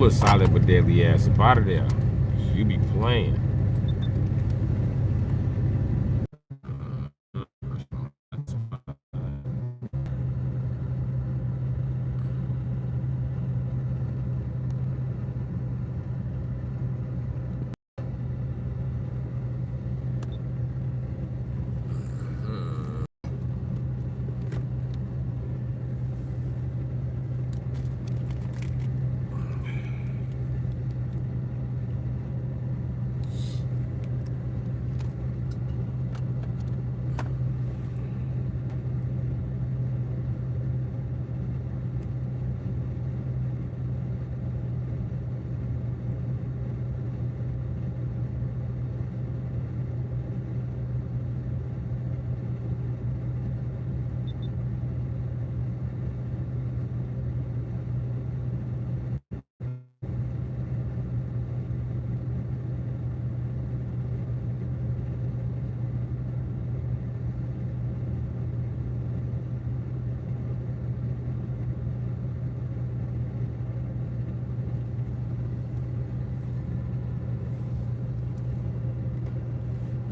little solid but deadly ass up out of there. You be playing.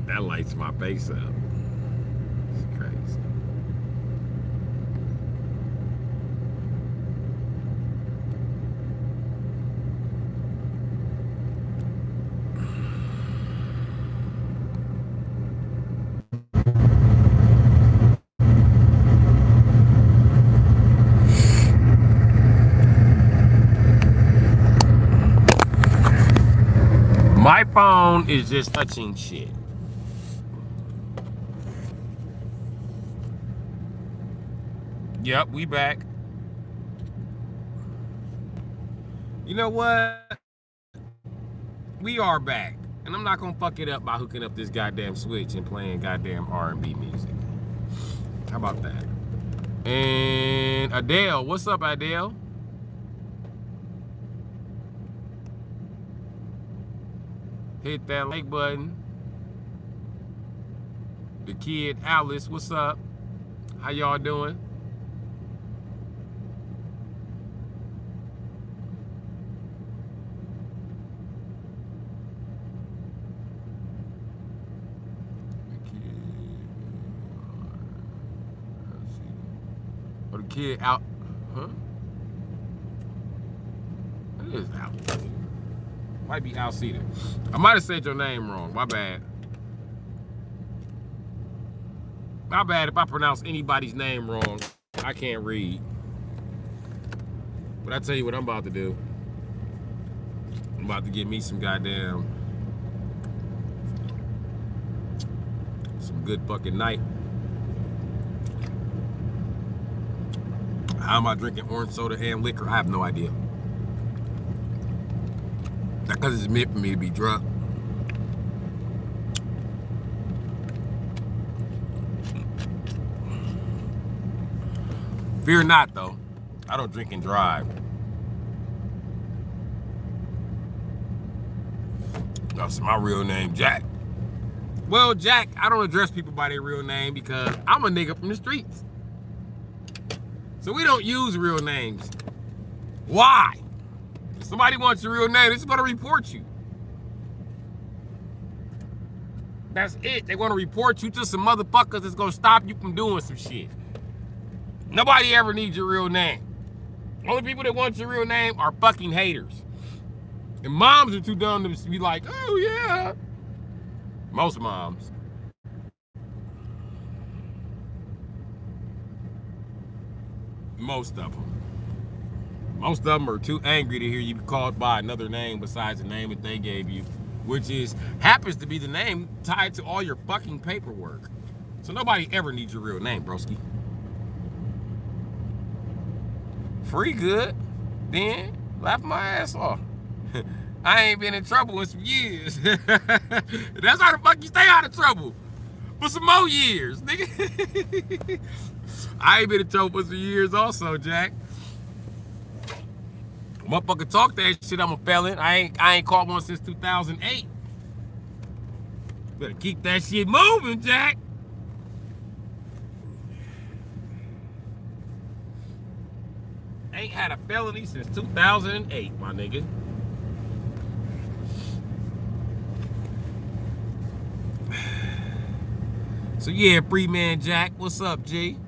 That lights my face up. It's crazy. My phone is just touching shit. Yep, we back. You know what? We are back. And I'm not gonna fuck it up by hooking up this goddamn switch and playing goddamn R&B music. How about that? And Adele, what's up, Adele? Hit that like button. The kid Alice, what's up? How y'all doing? Or the kid out, huh? It is out. Might be Alcida. I might have said your name wrong. My bad. My bad if I pronounce anybody's name wrong. I can't read. But I tell you what I'm about to do. I'm about to get me some goddamn, some good fucking night. How am I drinking orange soda and liquor? I have no idea. Not because it's meant for me to be drunk. Fear not, though. I don't drink and drive. That's my real name, Jack. Well, Jack, I don't address people by their real name because I'm a nigga from the streets. So we don't use real names. Why? If somebody wants your real name, they're just gonna report you. That's it. They wanna report you to some motherfuckers that's gonna stop you from doing some shit. Nobody ever needs your real name. Only people that want your real name are fucking haters. And moms are too dumb to be like, oh yeah. Most moms. Most of them. Most of them are too angry to hear you called by another name besides the name that they gave you, which is happens to be the name tied to all your fucking paperwork. So nobody ever needs your real name, broski. Free good, then laugh my ass off. I ain't been in trouble in some years. That's how the fuck you stay out of trouble. For some more years, nigga. I ain't been in trouble for some years also, Jack. Motherfucker talk that shit, I'm a felon. I ain't caught one since 2008. Better keep that shit moving, Jack. Ain't had a felony since 2008, my nigga. So yeah, Free Man Jack, what's up, G?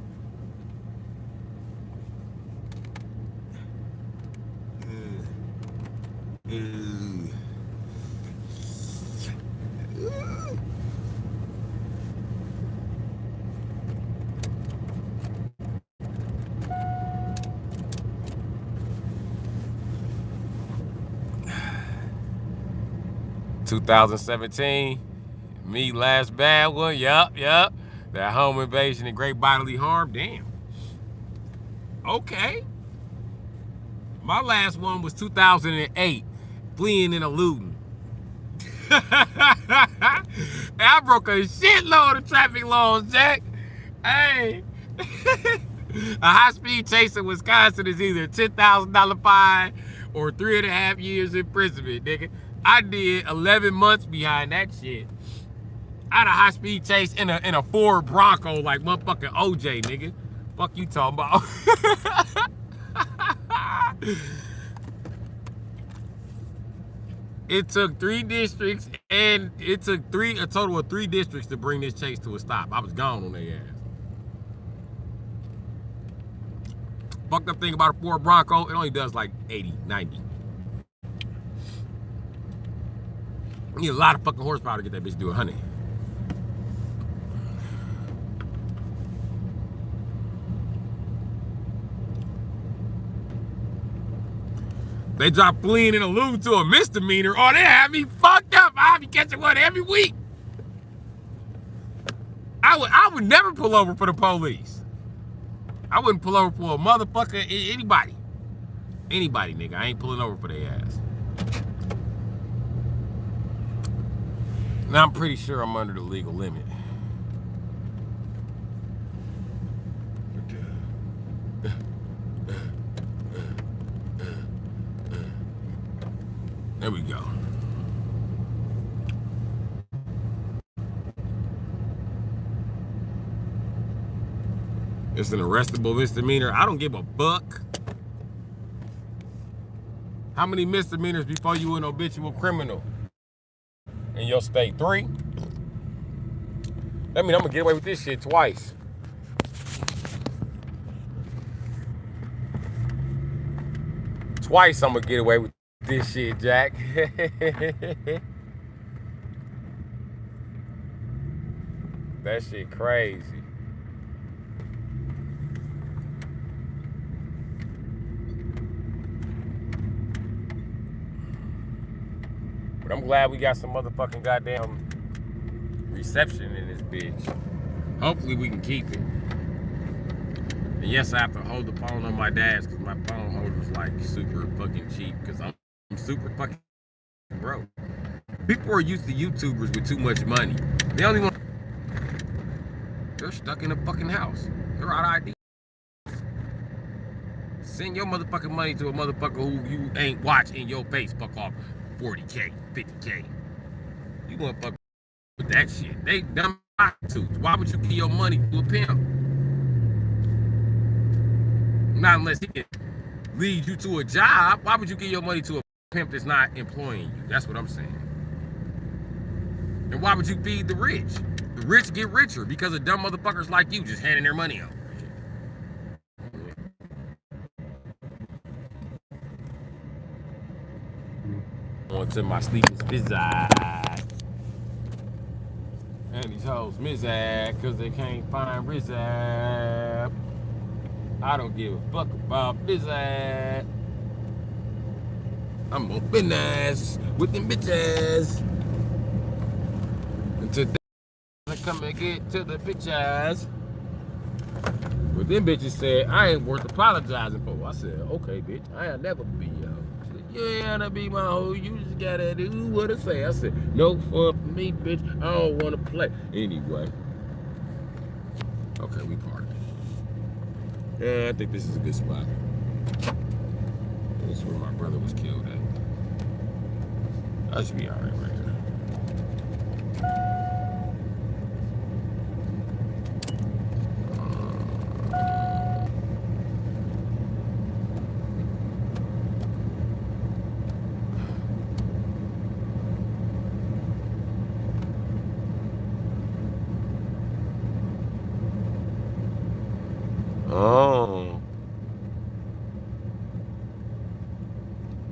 Ooh. 2017, me last bad one, yup. That home invasion and great bodily harm, damn. Okay. My last one was 2008, fleeing and eluding. I broke a shitload of traffic laws, Jack. Hey. A high-speed chase in Wisconsin is either a $10,000 fine or 3.5 years imprisonment, nigga. I did 11 months behind that shit. I had a high-speed chase in a Ford Bronco like motherfucking OJ, nigga. Fuck you talking about? It took 3 districts, and it took a total of 3 districts to bring this chase to a stop. I was gone on their ass. Fucked up thing about a Ford Bronco, it only does like 80, 90. You need a lot of fucking horsepower to get that bitch to do 100. They drop fleeing and allude to a misdemeanor. Oh, they have me fucked up. I be catching one every week. I would never pull over for the police. I wouldn't pull over for a motherfucker, anybody. Anybody, nigga. I ain't pulling over for their ass. Now, I'm pretty sure I'm under the legal limit. There we go. It's an arrestable misdemeanor. I don't give a fuck. How many misdemeanors before you an habitual criminal in your state? 3? That means I'm gonna get away with this shit twice. Twice I'm gonna get away with this shit, Jack. That shit crazy. But I'm glad we got some motherfucking goddamn reception in this bitch. Hopefully we can keep it. And yes, I have to hold the phone on my dad's because my phone holder's like super fucking cheap because I'm super fucking broke. People are used to YouTubers with too much money. They only want. They're stuck in a fucking house. They're out of ID. Send your motherfucking money to a motherfucker who you ain't watch in your face. Fuck off 40K, 50K. You gonna fuck with that shit. They dumb prostitutes. Why would you give your money to a pimp? Not unless he can lead you to a job. Why would you give your money to a pimp that's not employing you? That's what I'm saying. And why would you feed the rich? The rich get richer because of dumb motherfuckers like you just handing their money out. On to my sleeping spizzad. And these hoes mizzad because they can't find Rizab. I don't give a fuck about bizzad. I'm on business with them bitches. And today I come and get to the bitches. But them bitches said I ain't worth apologizing for. I said, okay, bitch, I'll never be your hoe. She said, you ain't gotta be my hoe. You just gotta do what I say. I said, no fun for me, bitch. I don't wanna play. Anyway. Okay, we parked. Yeah, I think this is a good spot. This is where my brother was killed at. I should be alright right here. Oh.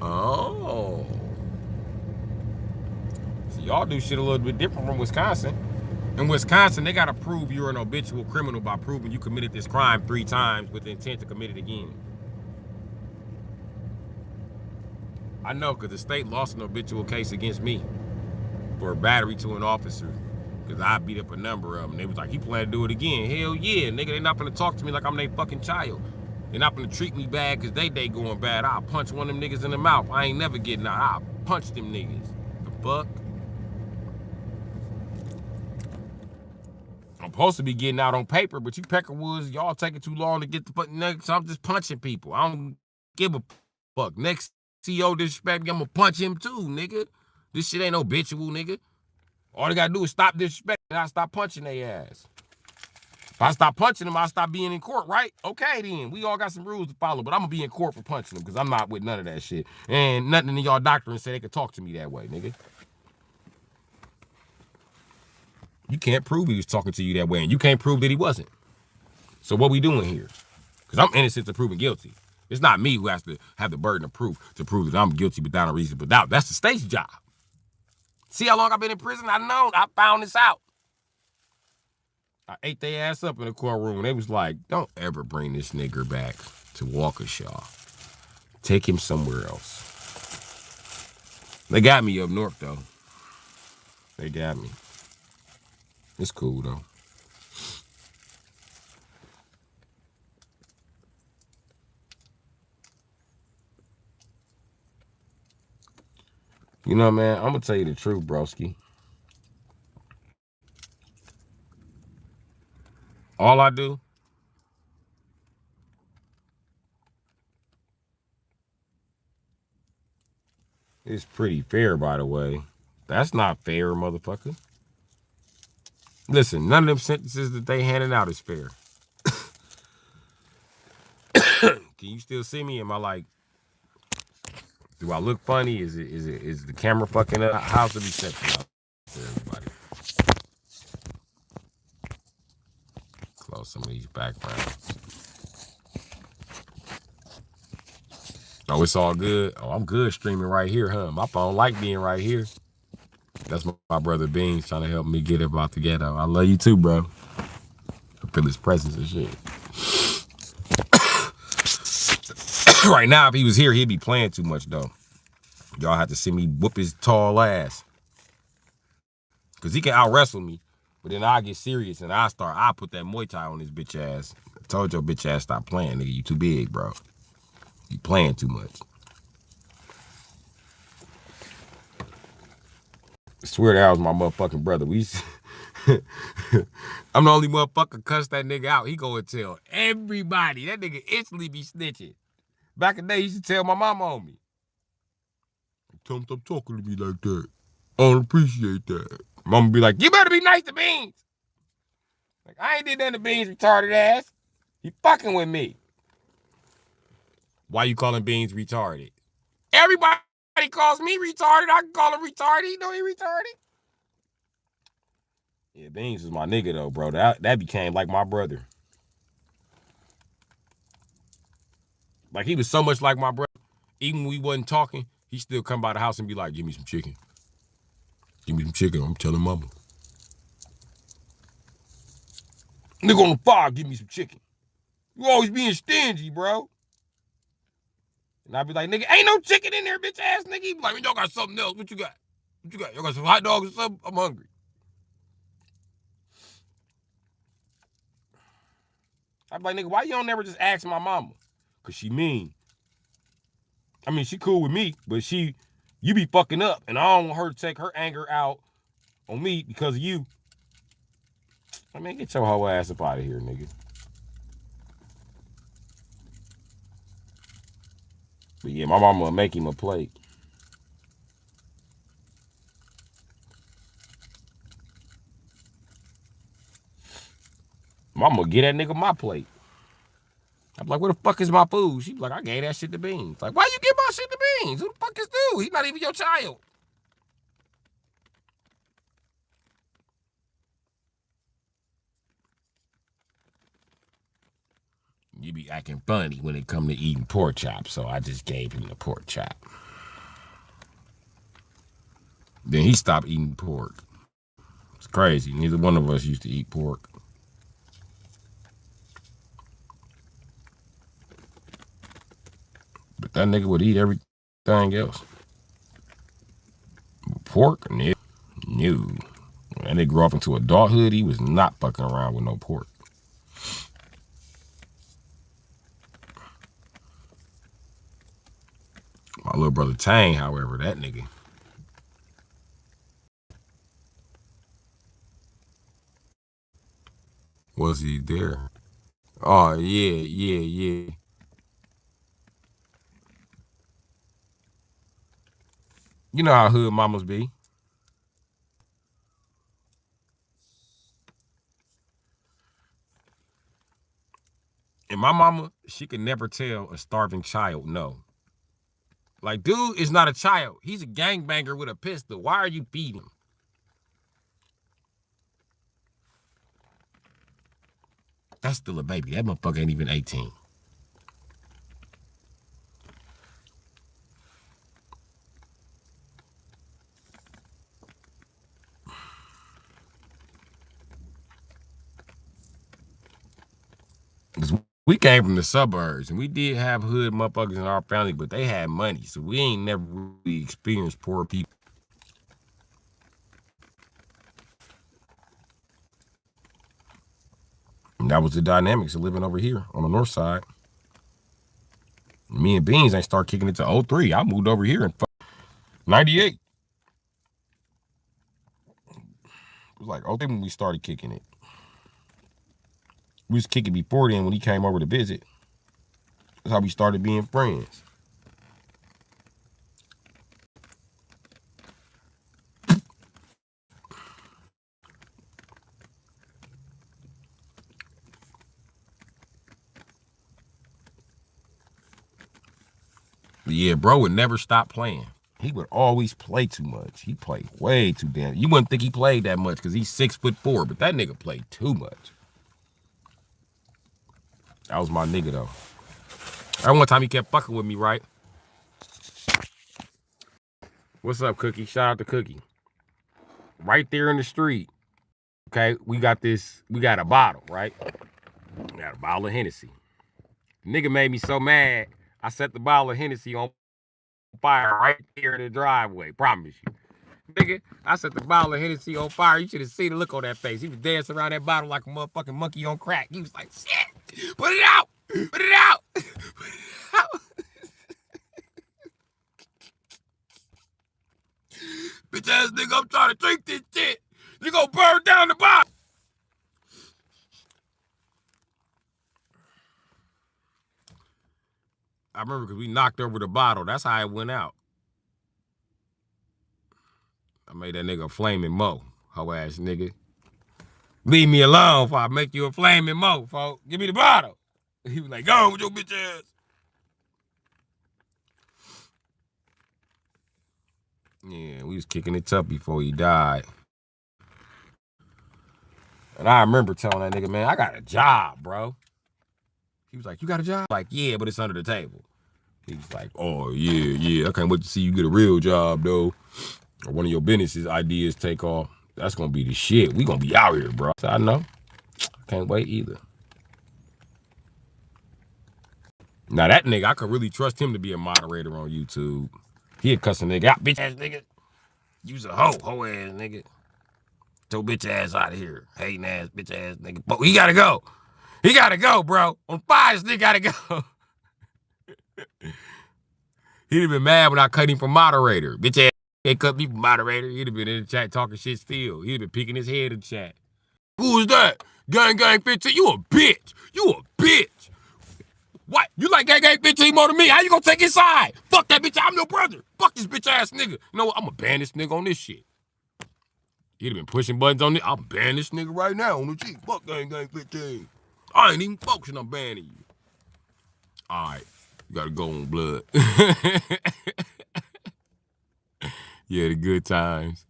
Oh. So y'all do shit a little bit different from Wisconsin. In Wisconsin, they gotta prove you're an habitual criminal by proving you committed this crime 3 times with the intent to commit it again. I know, because the state lost an habitual case against me for battery to an officer. Because I beat up a number of them. They was like, he planned to do it again. Hell yeah, nigga, they not gonna talk to me like I'm their fucking child. They're not gonna treat me bad because they going bad. I'll punch one of them niggas in the mouth. I ain't never getting out. I'll punch them niggas. The fuck? I'm supposed to be getting out on paper, but you Peckerwoods, y'all taking too long to get the fucking niggas. So I'm just punching people. I don't give a fuck. Next CEO disrespect me, I'm gonna punch him too, nigga. This shit ain't no habitual, nigga. All they gotta do is stop disrespecting and I stop punching their ass. If I stop punching them, I'll stop being in court, right? Okay, then. We all got some rules to follow, but I'm gonna be in court for punching them because I'm not with none of that shit. And nothing in y'all doctrine say they can talk to me that way, nigga. You can't prove he was talking to you that way, and you can't prove that he wasn't. So what we doing here? Because I'm innocent to proving guilty. It's not me who has to have the burden of proof to prove that I'm guilty without a reasonable doubt. That's the state's job. See how long I've been in prison? I found this out. I ate their ass up in the courtroom. They was like, don't ever bring this nigger back to Waukesha. Take him somewhere else. They got me up north, though. They got me. It's cool, though. You know, man, I'm going to tell you the truth, broski. All I do is pretty fair, by the way. That's not fair, motherfucker. Listen, none of them sentences that they handed out is fair. Can you still see me? Am I like, do I look funny? Is the camera fucking up? How's the reception out there, everybody? Close some of these backgrounds. Oh, it's all good. Oh, I'm good streaming right here, huh? My phone like being right here. That's my brother Beans trying to help me get it out the ghetto. I love you too, bro. I feel his presence and shit. Right now, if he was here, he'd be playing too much, though. Y'all have to see me whoop his tall ass. Because he can out-wrestle me, but then I get serious and I put that Muay Thai on his bitch ass. I told your bitch ass stop playing, nigga. You too big, bro. You playing too much. I swear that was my motherfucking brother. I'm the only motherfucker cuss that nigga out. He go and tell everybody. That nigga instantly be snitching. Back in the day, he used to tell my mama on me. Tell him stop talking to me like that. I don't appreciate that. Mama be like, you better be nice to Beans. Like, I ain't did nothing to Beans, retarded ass. He fucking with me. Why you calling Beans retarded? Everybody calls me retarded. I can call him retarded. You know he retarded. Yeah, Beans was my nigga though, bro. That became like my brother. Like he was so much like my brother. Even when we wasn't talking, he still come by the house and be like, give me some chicken. Give me some chicken. I'm telling mama. Nigga on the fire, give me some chicken. You always being stingy, bro. And I be like, nigga, ain't no chicken in there, bitch ass nigga. He be like, y'all got something else. What you got? What you got? Y'all got some hot dogs or something? I'm hungry. I be like, nigga, why you don't never just ask my mama? Cause she mean. I mean, she cool with me, but you be fucking up. And I don't want her to take her anger out on me because of you. I mean, get your whole ass up out of here, nigga. But yeah, my mama will make him a plate. Mama get that nigga my plate. I'm like, where the fuck is my food? She be like, I gave that shit to Beans. Like, why you give my shit to Beans? Who the fuck is dude? He's not even your child. You be acting funny when it come to eating pork chops, so I just gave him the pork chop. Then he stopped eating pork. It's crazy. Neither one of us used to eat pork. But that nigga would eat everything else. Pork? No. And they grew up into adulthood, he was not fucking around with no pork. My little brother Tang, however, that nigga. Was he there? Oh, yeah. You know how hood mamas be. And my mama, she could never tell a starving child no. Like, dude is not a child. He's a gangbanger with a pistol. Why are you feeding him? That's still a baby. That motherfucker ain't even 18. Because we came from the suburbs, and we did have hood motherfuckers in our family, but they had money, so we ain't never really experienced poor people. And that was the dynamics of living over here on the north side. Me and Beans ain't start kicking it to 03. I moved over here in 98. It was like 03 when we started kicking it. We was kicking before then when he came over to visit. That's how we started being friends. Yeah, bro would never stop playing. He would always play too much. He played way too damn. You wouldn't think he played that much because he's 6'4", but that nigga played too much. That was my nigga though. That one time he kept fucking with me, right? What's up, Cookie? Shout out to Cookie. Right there in the street. Okay, we got a bottle, right? We got a bottle of Hennessy. The nigga made me so mad, I set the bottle of Hennessy on fire right there in the driveway. Promise you. Nigga, I set the bottle of Hennessy on fire. You should have seen the look on that face. He was dancing around that bottle like a motherfucking monkey on crack. He was like, shit, put it out. Put it out. Put it out. Bitch ass nigga, I'm trying to drink this shit. You gonna burn down the bottle. I remember because we knocked over the bottle. That's how it went out. I made that nigga a flaming mo, hoe ass nigga. Leave me alone before I make you a flaming mo, folks. Give me the bottle. He was like, go with your bitch ass. Yeah, we was kicking it tough before he died. And I remember telling that nigga, man, I got a job, bro. He was like, you got a job? Like, yeah, but it's under the table. He was like, oh, yeah. I can't wait to see you get a real job, though. Or one of your businesses ideas take off. That's going to be the shit. We going to be out here, bro. So I know. Can't wait either. Now, that nigga, I could really trust him to be a moderator on YouTube. He'd cuss a nigga out. Bitch ass nigga. You's a hoe ass nigga. Your bitch ass out of here. Hating ass, bitch ass nigga. But he gotta go. He gotta go, bro. On fire, this nigga gotta go. He'd have been mad when I cut him from moderator. Bitch ass ain't cut me from moderator. He'd have been in the chat talking shit still. He'd have been peeking his head in the chat. Who is that? Gang 15? You a bitch. You a bitch. What? You like gang 15 more than me? How you gonna take his side? Fuck that bitch. I'm your brother. Fuck this bitch ass nigga. You know what? I'm gonna ban this nigga on this shit. He'd have been pushing buttons on it. I'm banning this nigga right now on the G. Fuck gang 15. I ain't even focusing on banning you. All right. You gotta go on blood. Yeah, the good times.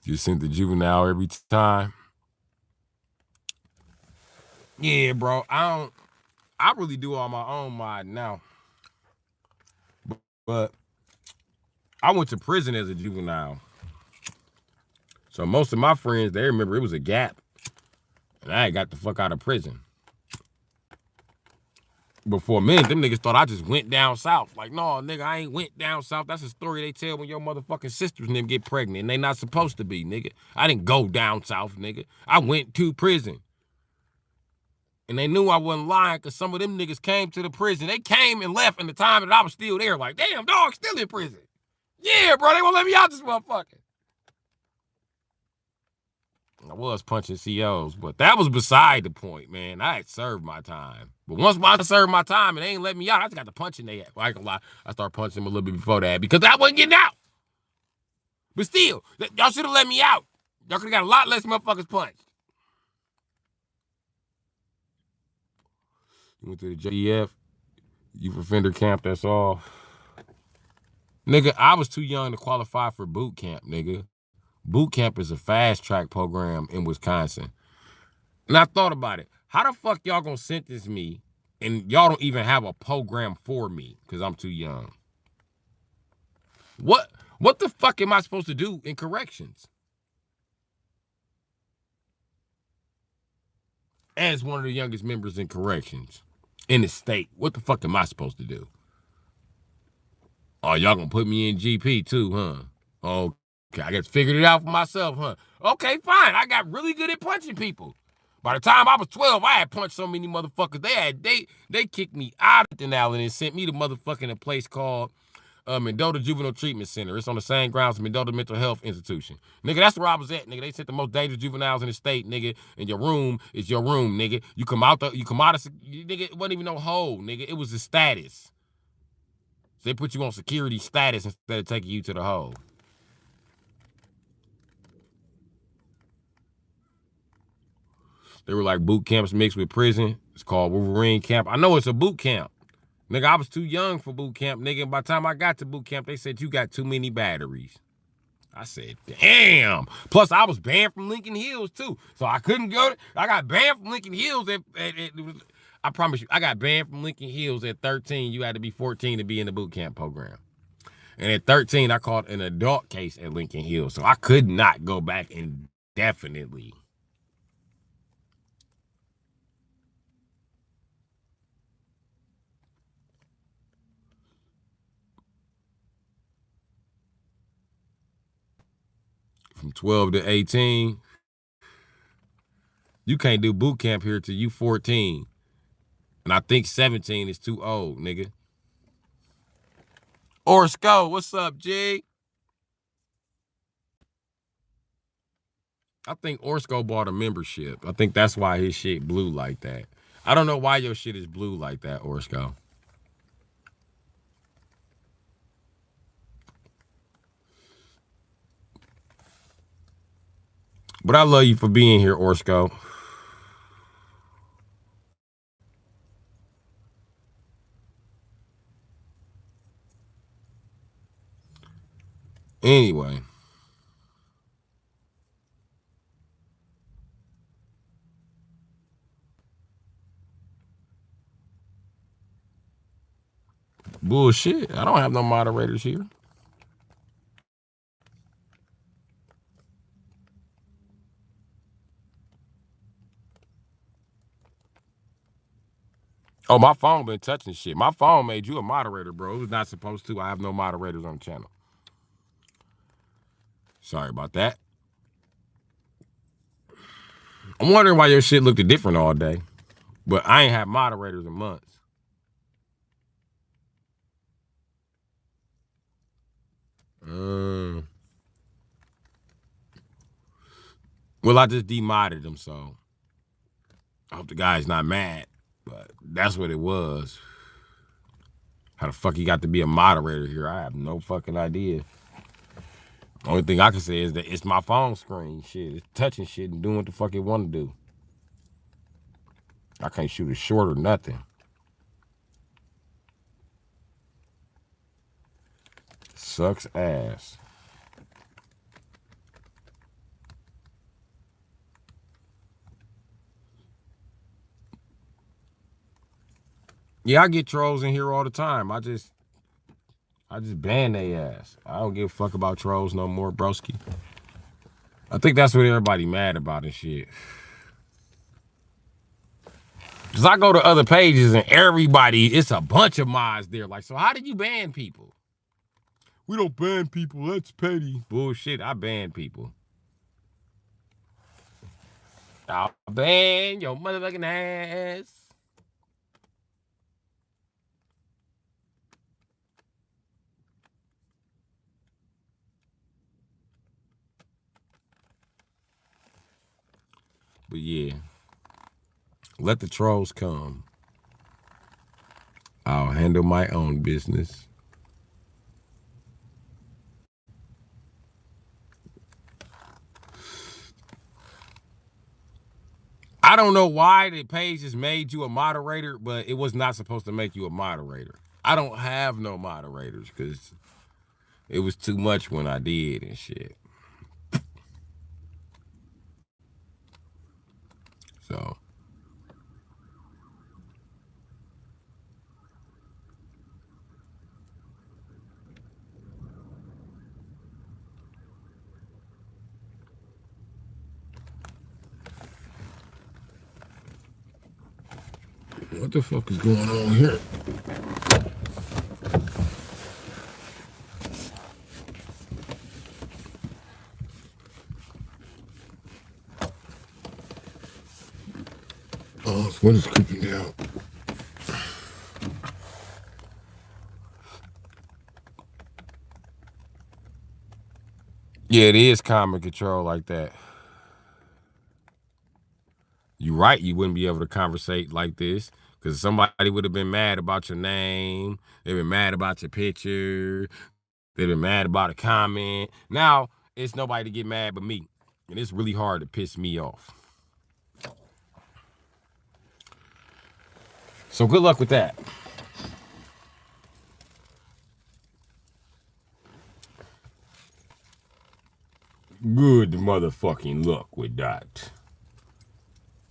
Just sent the juvenile every time. Yeah, bro. I really do all my own mod now. But I went to prison as a juvenile. So most of my friends, they remember it was a gap. And I got the fuck out of prison. Before me, them niggas thought I just went down south. Like, no, nigga, I ain't went down south. That's a story they tell when your motherfucking sisters and them get pregnant. And they not supposed to be, nigga. I didn't go down south, nigga. I went to prison. And they knew I wasn't lying because some of them niggas came to the prison. They came and left in the time that I was still there. Like, damn, dog, still in prison. Yeah, bro, they won't let me out this motherfucker. I was punching COs, but that was beside the point, man. I had served my time. But once I served my time and they ain't let me out, I just got to punch in their ass. Well, I ain't gonna lie, I started punching them a little bit before that because I wasn't getting out. But still, y'all should have let me out. Y'all could have got a lot less motherfuckers punched. You went to the JEF, youth offender camp, that's all. Nigga, I was too young to qualify for boot camp, nigga. Boot camp is a fast track program in Wisconsin. And I thought about it. How the fuck y'all gonna sentence me and y'all don't even have a program for me because I'm too young? What the fuck am I supposed to do in corrections? As one of the youngest members in corrections in the state, what the fuck am I supposed to do? Oh, y'all gonna put me in GP too, huh? Okay, I guess figured it out for myself, huh? Okay, fine. I got really good at punching people. By the time I was 12, I had punched so many motherfuckers. They kicked me out of the alley and sent me to motherfucking a place called Mendota Juvenile Treatment Center. It's on the same grounds as Mendota Mental Health Institution. Nigga, that's where I was at, nigga. They sent the most dangerous juveniles in the state, nigga. And your room is your room, nigga. You come out of, nigga, it wasn't even no hole, nigga. It was a status. So they put you on security status instead of taking you to the hole. They were like boot camps mixed with prison. It's called Wolverine Camp. I know it's a boot camp. Nigga, I was too young for boot camp, nigga. And by the time I got to boot camp, they said you got too many batteries. I said, damn. Plus, I was banned from Lincoln Hills, too. So I couldn't go. I got banned from Lincoln Hills. I promise you, I got banned from Lincoln Hills at 13. You had to be 14 to be in the boot camp program. And at 13, I caught an adult case at Lincoln Hills. So I could not go back indefinitely. From 12 to 18, you can't do boot camp here till you 14. And I think 17 is too old, nigga. Orsko, what's up, G? I think Orsko bought a membership. I think that's why his shit blue like that. I don't know why your shit is blue like that, Orsko. But I love you for being here, Orsko. Anyway. Bullshit. I don't have no moderators here. Oh, my phone been touching shit. My phone made you a moderator, bro. It was not supposed to. I have no moderators on the channel. Sorry about that. I'm wondering why your shit looked different all day. But I ain't had moderators in months. Well, I just demodded him, so I hope the guy's not mad. But that's what it was. How the fuck he got to be a moderator here? I have no fucking idea. Only thing I can say is that it's my phone screen. Shit, it's touching shit and doing what the fuck it want to do. I can't shoot a short or nothing. Sucks ass. Yeah, I get trolls in here all the time. I just ban their ass. I don't give a fuck about trolls no more, broski. I think that's what everybody mad about and shit. Cause I go to other pages and everybody, it's a bunch of mods there. Like, so how did you ban people? We don't ban people. That's petty. Bullshit. I ban people. I'll ban your motherfucking ass. But yeah, let the trolls come. I'll handle my own business. I don't know why the page just made you a moderator, but it was not supposed to make you a moderator. I don't have no moderators because it was too much when I did and shit. So. What the fuck is going on here? Oh, what is creeping down? Yeah, it is common control like that. You're right, you wouldn't be able to conversate like this because somebody would have been mad about your name. They've been mad about your picture. They've been mad about a comment. Now, it's nobody to get mad but me. And it's really hard to piss me off. So good luck with that. Good motherfucking luck with that,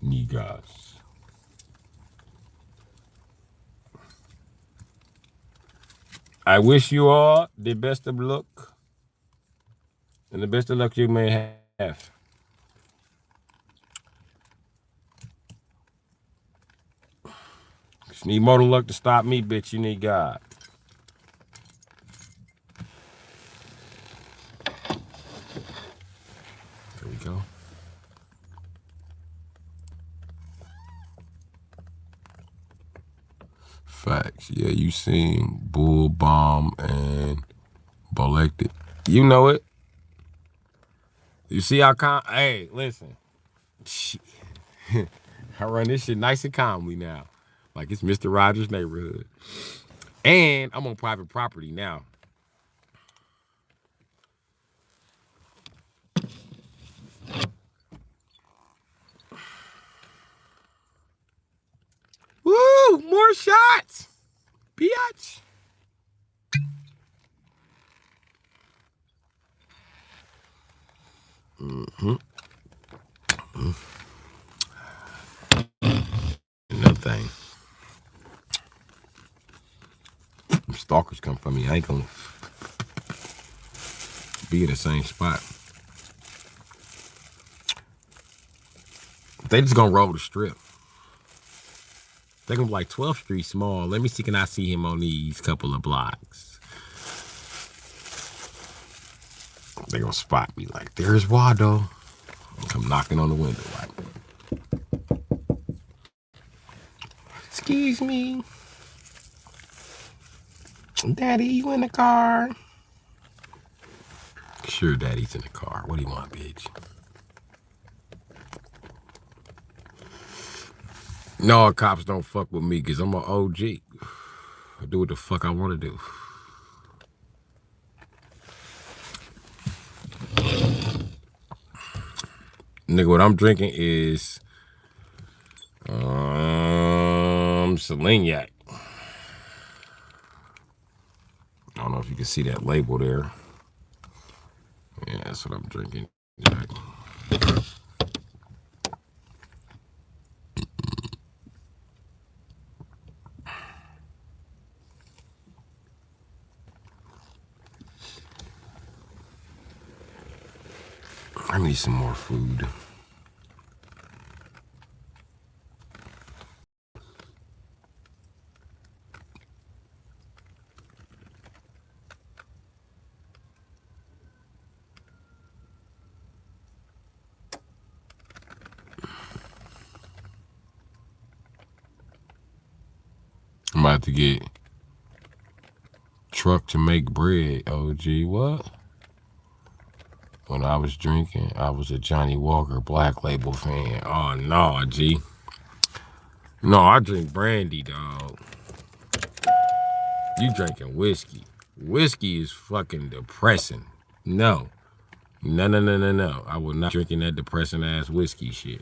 niggas. I wish you all the best of luck. And the best of luck you may have. If you need more luck to stop me, bitch, you need God. There we go. Facts. Yeah, you seen Bull Bomb and Bolected. You know it. You see how hey, listen. I run this shit nice and calmly now. Like it's Mr. Rogers' neighborhood. And I'm on private property now. Woo! More shots! Biatch! Mm-hmm. Another thing. Stalkers come for me. I ain't gonna be in the same spot. They just gonna roll the strip. They gonna be like 12th Street small. Let me see, can I see him on these couple of blocks? They gonna spot me like, there's Wado. Come knocking on the window like, excuse me. Daddy, you in the car? Sure, Daddy's in the car. What do you want, bitch? No, cops don't fuck with me because I'm an OG. I do what the fuck I want to do. Nigga, what I'm drinking is Seleniac. I don't know if you can see that label there. Yeah, that's what I'm drinking. Jack. I need some more food. I'm about to get truck to make bread, OG. What? When I was drinking, I was a Johnny Walker Black Label fan. Oh, no, G. No, I drink brandy, dog. You drinking whiskey. Whiskey is fucking depressing. No. No, no, no, no, no. I will not drinking that depressing ass whiskey shit.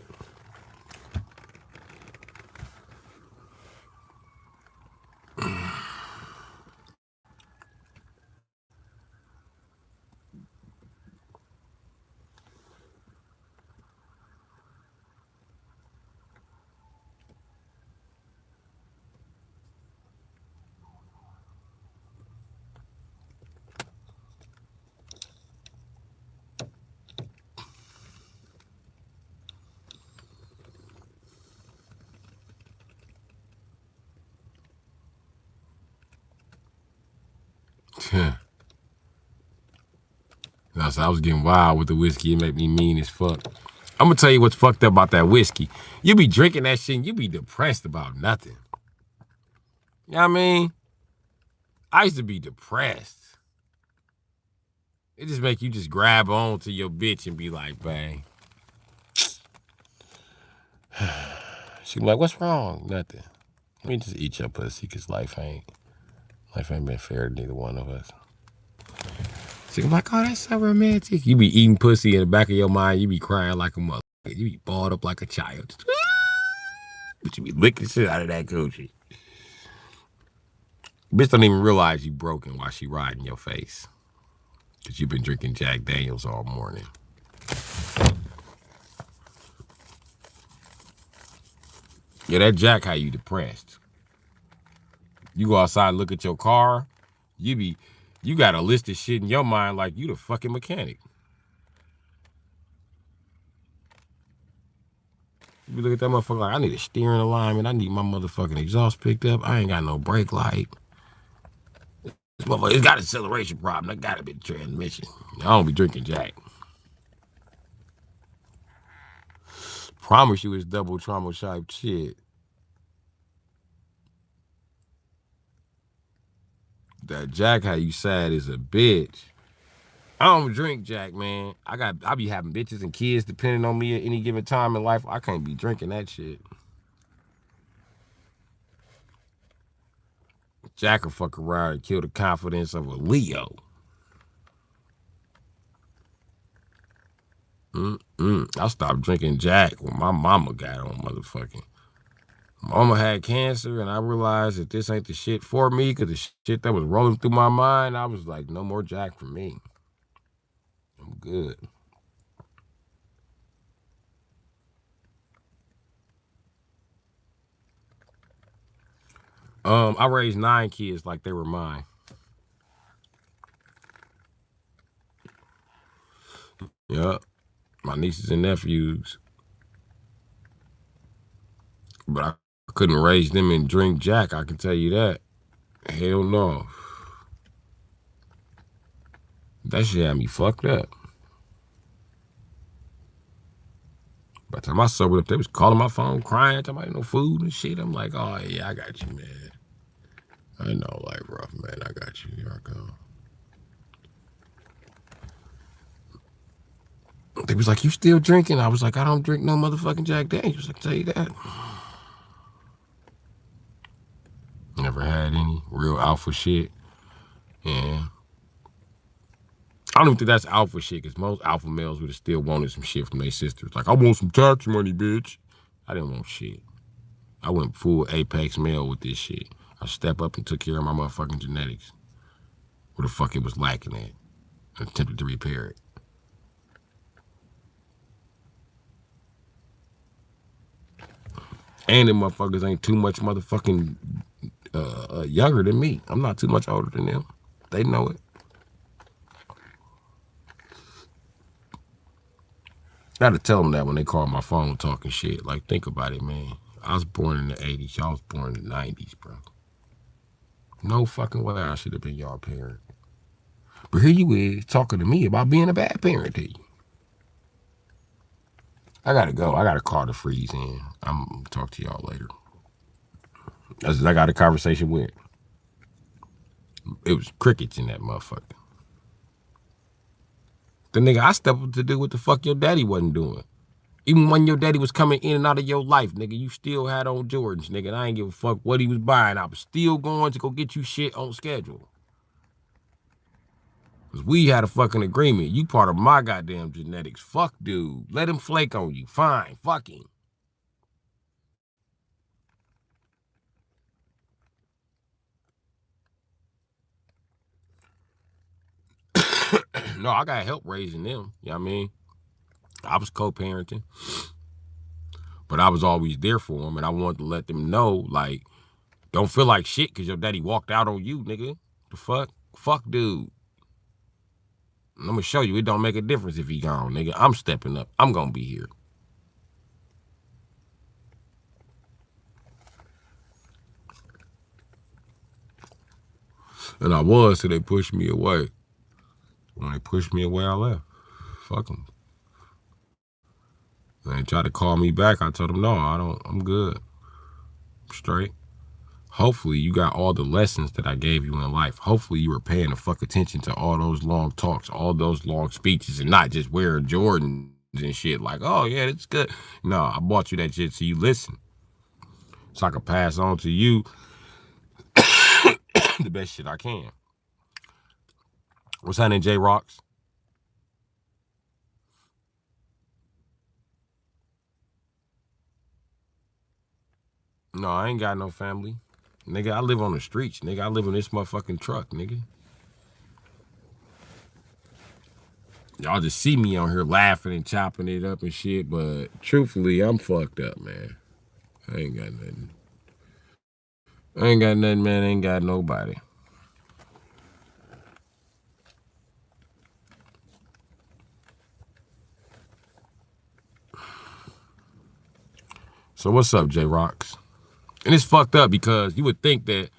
No, so I was getting wild with the whiskey. It made me mean as fuck. I'm gonna tell you what's fucked up about that whiskey. You be drinking that shit and you be depressed about nothing. You know what I mean? I used to be depressed. It just make you just grab on to your bitch and be like, bang. She be like, what's wrong? Nothing. Let me just eat your pussy, cause life ain't been fair to neither one of us. She be like, oh, that's so romantic. You be eating pussy in the back of your mind, you be crying like a mother. You be balled up like a child. But you be licking shit out of that coochie. Bitch don't even realize you broken while she riding your face. Cause you been drinking Jack Daniels all morning. Yeah, that Jack how you depressed. You go outside and look at your car, you got a list of shit in your mind like you the fucking mechanic. You look at that motherfucker like, I need a steering alignment, I need my motherfucking exhaust picked up, I ain't got no brake light. This motherfucker, it's got an acceleration problem, I got a bit of transmission. I don't be drinking Jack. Promise you it's double trauma type shit. That Jack how you sad is a bitch. I don't drink Jack, man. I be having bitches and kids depending on me at any given time in life. I can't be drinking that shit. Jack will fuck around and kill the confidence of a Leo. I stopped drinking Jack when my mama got on motherfucking. Mama had cancer, and I realized that this ain't the shit for me, because the shit that was rolling through my mind, I was like, no more Jack for me. I'm good. I raised 9 kids like they were mine. Yep. My nieces and nephews. But I couldn't raise them and drink Jack, I can tell you that. Hell no. That shit had me fucked up. By the time I sobered up, they was calling my phone, crying, talking about no food and shit. I'm like, oh yeah, I got you, man. I know, like, rough, man. I got you. Here I go. They was like, you still drinking? I was like, I don't drink no motherfucking Jack Daniels, I can tell you that. Never had any real alpha shit. Yeah. I don't even think that's alpha shit, because most alpha males would have still wanted some shit from their sisters. Like, I want some tax money, bitch. I didn't want shit. I went full apex male with this shit. I stepped up and took care of my motherfucking genetics. Where the fuck it was lacking at. I attempted to repair it. And them motherfuckers ain't too much motherfucking younger than me. I'm not too much older than them. They know it. Gotta tell them that when they call my phone talking shit. Like, think about it, man. I was born in the 80s. Y'all was born in the 90s, bro. No fucking way I should have been y'all parent. But here you is talking to me about being a bad parent to you. I gotta go. I gotta call the freeze in. I'm gonna talk to y'all later. I got a conversation with. It was crickets in that motherfucker. The nigga I stepped up to do what the fuck your daddy wasn't doing. Even when your daddy was coming in and out of your life, nigga, you still had on Jordans, nigga. And I ain't give a fuck what he was buying. I was still going to go get you shit on schedule. Because we had a fucking agreement. You part of my goddamn genetics. Fuck, dude. Let him flake on you. Fine. Fuck him. No, I got help raising them. You know what I mean? I was co-parenting. But I was always there for them. And I wanted to let them know, like, don't feel like shit because your daddy walked out on you, nigga. The fuck? Fuck, dude. I'm going to show you it don't make a difference if he gone, nigga. I'm stepping up. I'm going to be here. And I was till they pushed me away. When they pushed me away, I left. Fuck them. When they tried to call me back, I told them, no, I'm good. I'm straight. Hopefully you got all the lessons that I gave you in life. Hopefully you were paying the fuck attention to all those long talks, all those long speeches, and not just wearing Jordans and shit like, oh yeah, that's good. No, I bought you that shit so you listen. So I can pass on to you the best shit I can. What's happening, J Rocks? No, I ain't got no family. Nigga, I live on the streets. Nigga, I live in this motherfucking truck, nigga. Y'all just see me on here laughing and chopping it up and shit, but truthfully, I'm fucked up, man. I ain't got nothing. I ain't got nothing, man. I ain't got nobody. So what's up, J Rocks? And it's fucked up because you would think that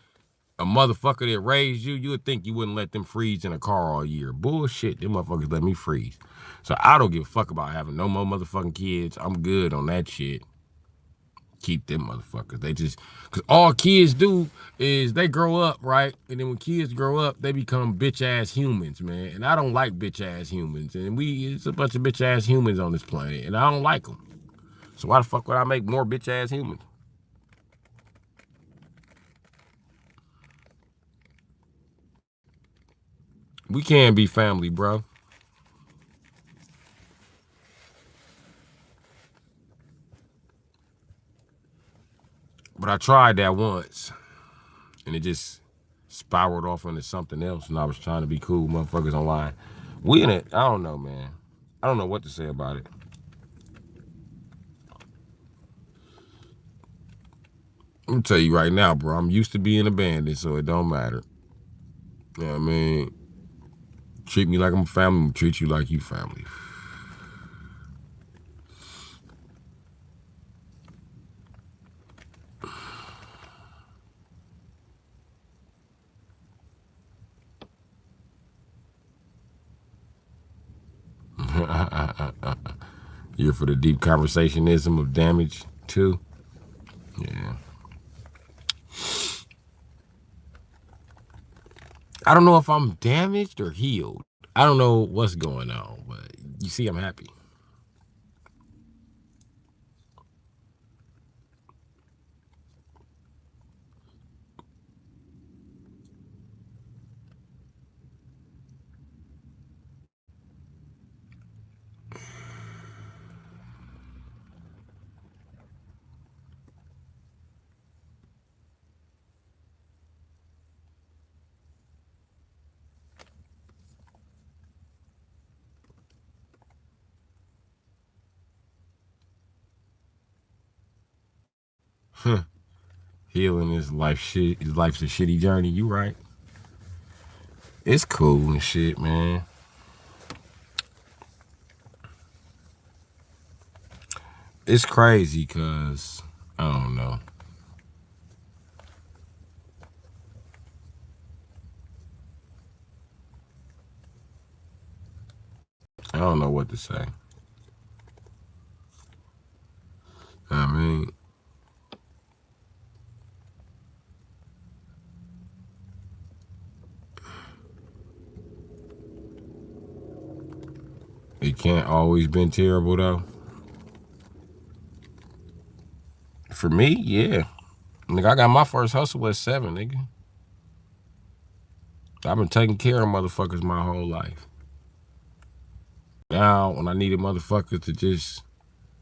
a motherfucker that raised you, you would think you wouldn't let them freeze in a car all year. Bullshit, them motherfuckers let me freeze. So I don't give a fuck about having no more motherfucking kids. I'm good on that shit. Keep them motherfuckers. They just, because all kids do is they grow up, right? And then when kids grow up, they become bitch ass humans, man. And I don't like bitch ass humans. And it's a bunch of bitch ass humans on this planet, and I don't like them. So why the fuck would I make more bitch ass humans? We can't be family, bro. But I tried that once, and it just spiraled off into something else, and I was trying to be cool motherfuckers online. We in it, I don't know, man. I don't know what to say about it. I'm gonna tell you right now, bro, I'm used to being abandoned, so it don't matter. You know what I mean? Treat me like I'm family, I'm treat you like you family. You're for the deep conversationism of damage, too? Yeah. I don't know if I'm damaged or healed. I don't know what's going on, but you see, I'm happy. Healing is life shit. Life's a shitty journey. You right. It's cool and shit, man. It's crazy because I don't know. I don't know what to say. I mean, it can't always been terrible though. For me, yeah. Nigga, I got my first hustle at 7, nigga. I've been taking care of motherfuckers my whole life. Now, when I needed motherfuckers to just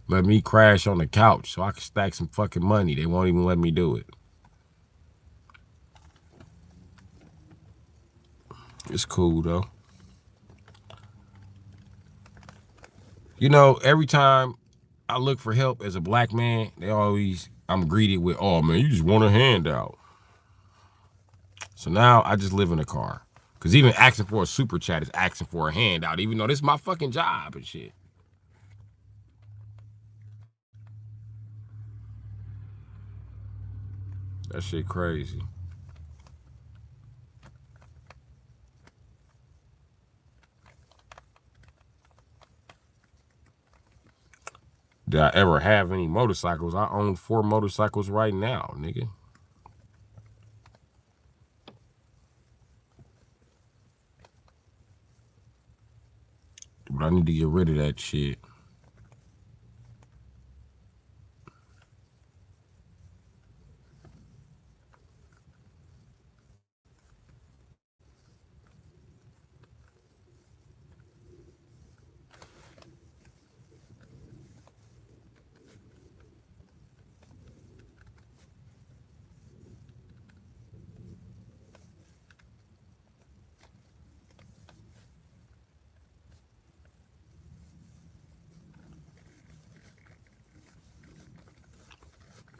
let me crash on the couch so I can stack some fucking money, they won't even let me do it. It's cool though. You know, every time I look for help as a black man, I'm greeted with, oh man, you just want a handout. So now I just live in a car. Cause even asking for a super chat is asking for a handout, even though this is my fucking job and shit. That shit crazy. Did I ever have any motorcycles? I own 4 motorcycles right now, nigga. But I need to get rid of that shit.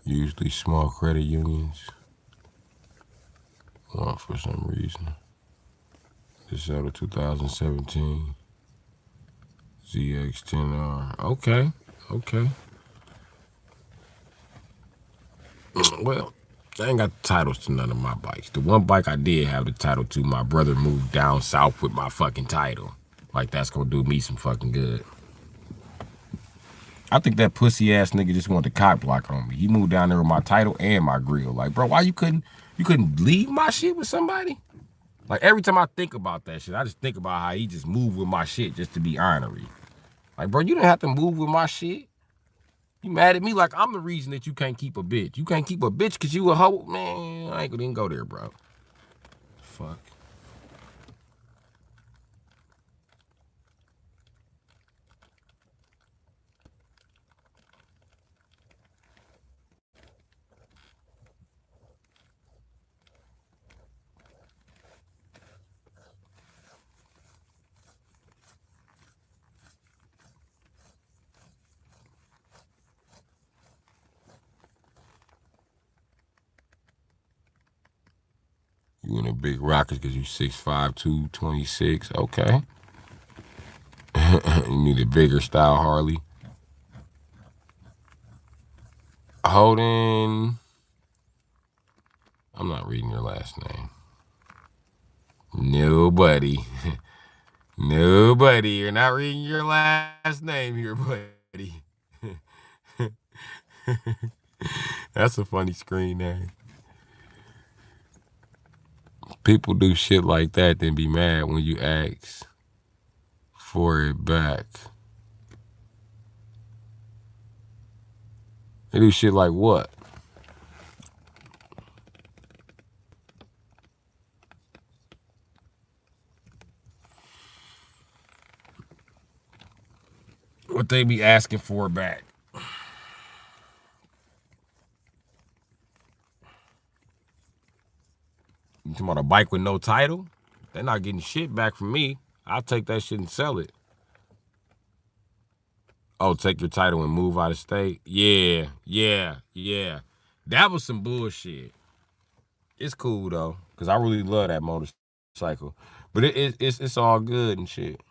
Usually small credit unions want for some reason. December 2017. ZX10R. Okay. Okay. Well, I ain't got the titles to none of my bikes. The one bike I did have the title to, my brother moved down south with my fucking title. Like, that's gonna do me some fucking good. I think that pussy ass nigga just wanted to cock block on me. He moved down there with my title and my grill. Like, bro, why you couldn't leave my shit with somebody? Like, every time I think about that shit, I just think about how he just moved with my shit just to be ornery. Like, bro, you didn't have to move with my shit. You mad at me like I'm the reason that you can't keep a bitch. You can't keep a bitch because you a hoe? Man, I ain't gonna even go there, bro. Fuck. You in a big rocket because you 6'5", 226. Okay. You need a bigger style Harley. Holden. I'm not reading your last name. Nobody. Nobody. You're not reading your last name here, buddy. That's a funny screen name. People do shit like that, then be mad when you ask for it back. They do shit like what? What they be asking for back? You talking about a bike with no title? They're not getting shit back from me. I'll take that shit and sell it. Oh, take your title and move out of state? Yeah, yeah, yeah. That was some bullshit. It's cool though, cause I really love that motorcycle. But it's all good and shit.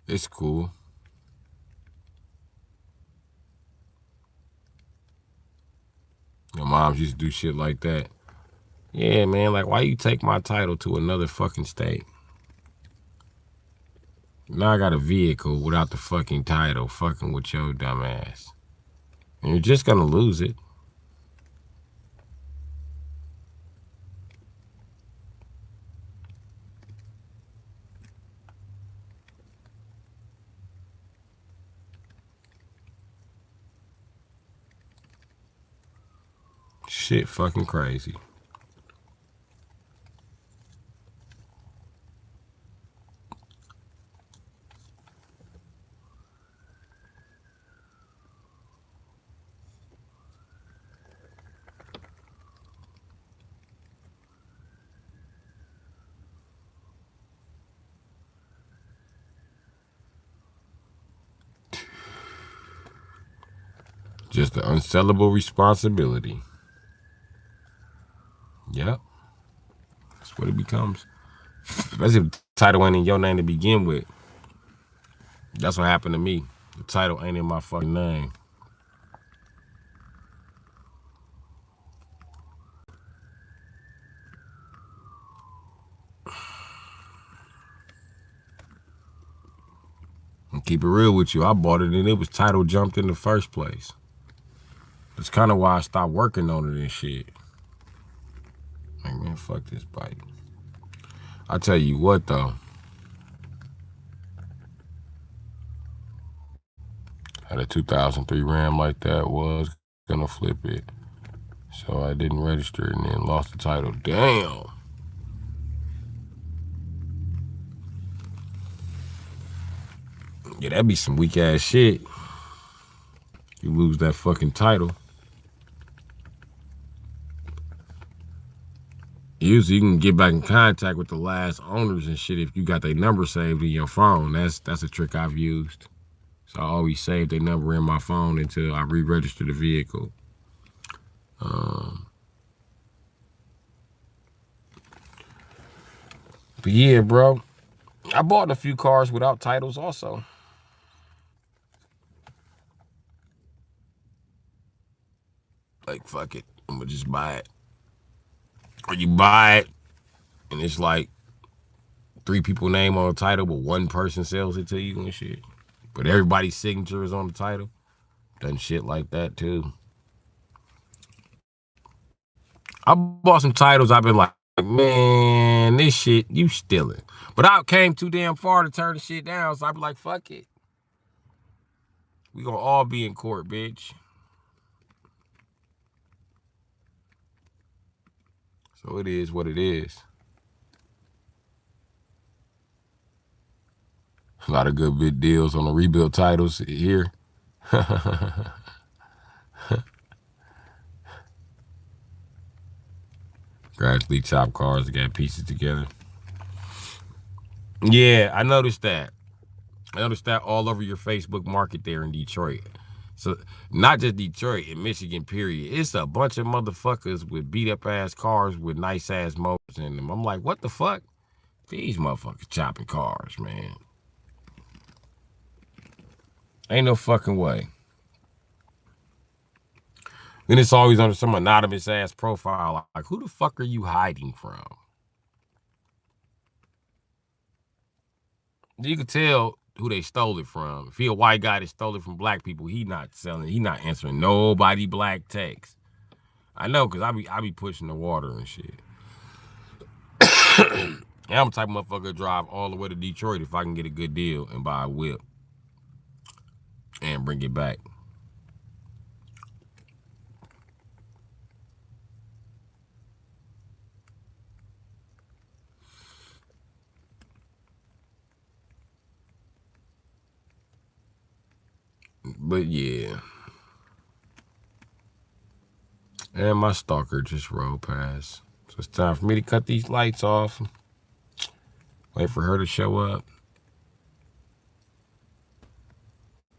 It's cool. Your moms used to do shit like that. Yeah, man, like, why you take my title to another fucking state? Now I got a vehicle without the fucking title, fucking with your dumb ass. And you're just gonna lose it. Shit fucking crazy. Just an unsellable responsibility. Yep. That's what it becomes. Especially if the title ain't in your name to begin with. That's what happened to me. The title ain't in my fucking name. And keep it real with you, I bought it and it was title jumped in the first place. That's kind of why I stopped working on it and shit. Like, man, fuck this bike. I tell you what, though. Had a 2003 Ram like that, was gonna flip it. So I didn't register it and then lost the title. Damn. Yeah, that'd be some weak ass shit. You lose that fucking title. Usually you can get back in contact with the last owners and shit if you got their number saved in your phone. That's a trick I've used. So I always save their number in my phone until I re-register the vehicle. But yeah, bro, I bought a few cars without titles also. Like, fuck it, I'm gonna just buy it. Or you buy it and it's like 3 people name on the title, but 1 person sells it to you and shit. But everybody's signature is on the title. Done shit like that too. I bought some titles. I've been like, man, this shit, you stealing. But I came too damn far to turn the shit down, so I be like, fuck it. We gonna all be in court, bitch. So it is what it is. A lot of good bid deals on the rebuilt titles here. Gradually chop cars to get pieces together. Yeah, I noticed that. I noticed that all over your Facebook market there in Detroit. So not just Detroit, in Michigan, period. It's a bunch of motherfuckers with beat up ass cars with nice ass motors in them. I'm like, what the fuck? These motherfuckers chopping cars, man. Ain't no fucking way. Then it's always under some anonymous ass profile. Like, who the fuck are you hiding from? You could tell who they stole it from. If he a white guy that stole it from black people, he not selling. He not answering nobody black text. I know, cause I be pushing the water and shit. And I'm the type of motherfucker to drive all the way to Detroit if I can get a good deal and buy a whip and bring it back. But yeah. And my stalker just rolled past. So it's time for me to cut these lights off. Wait for her to show up.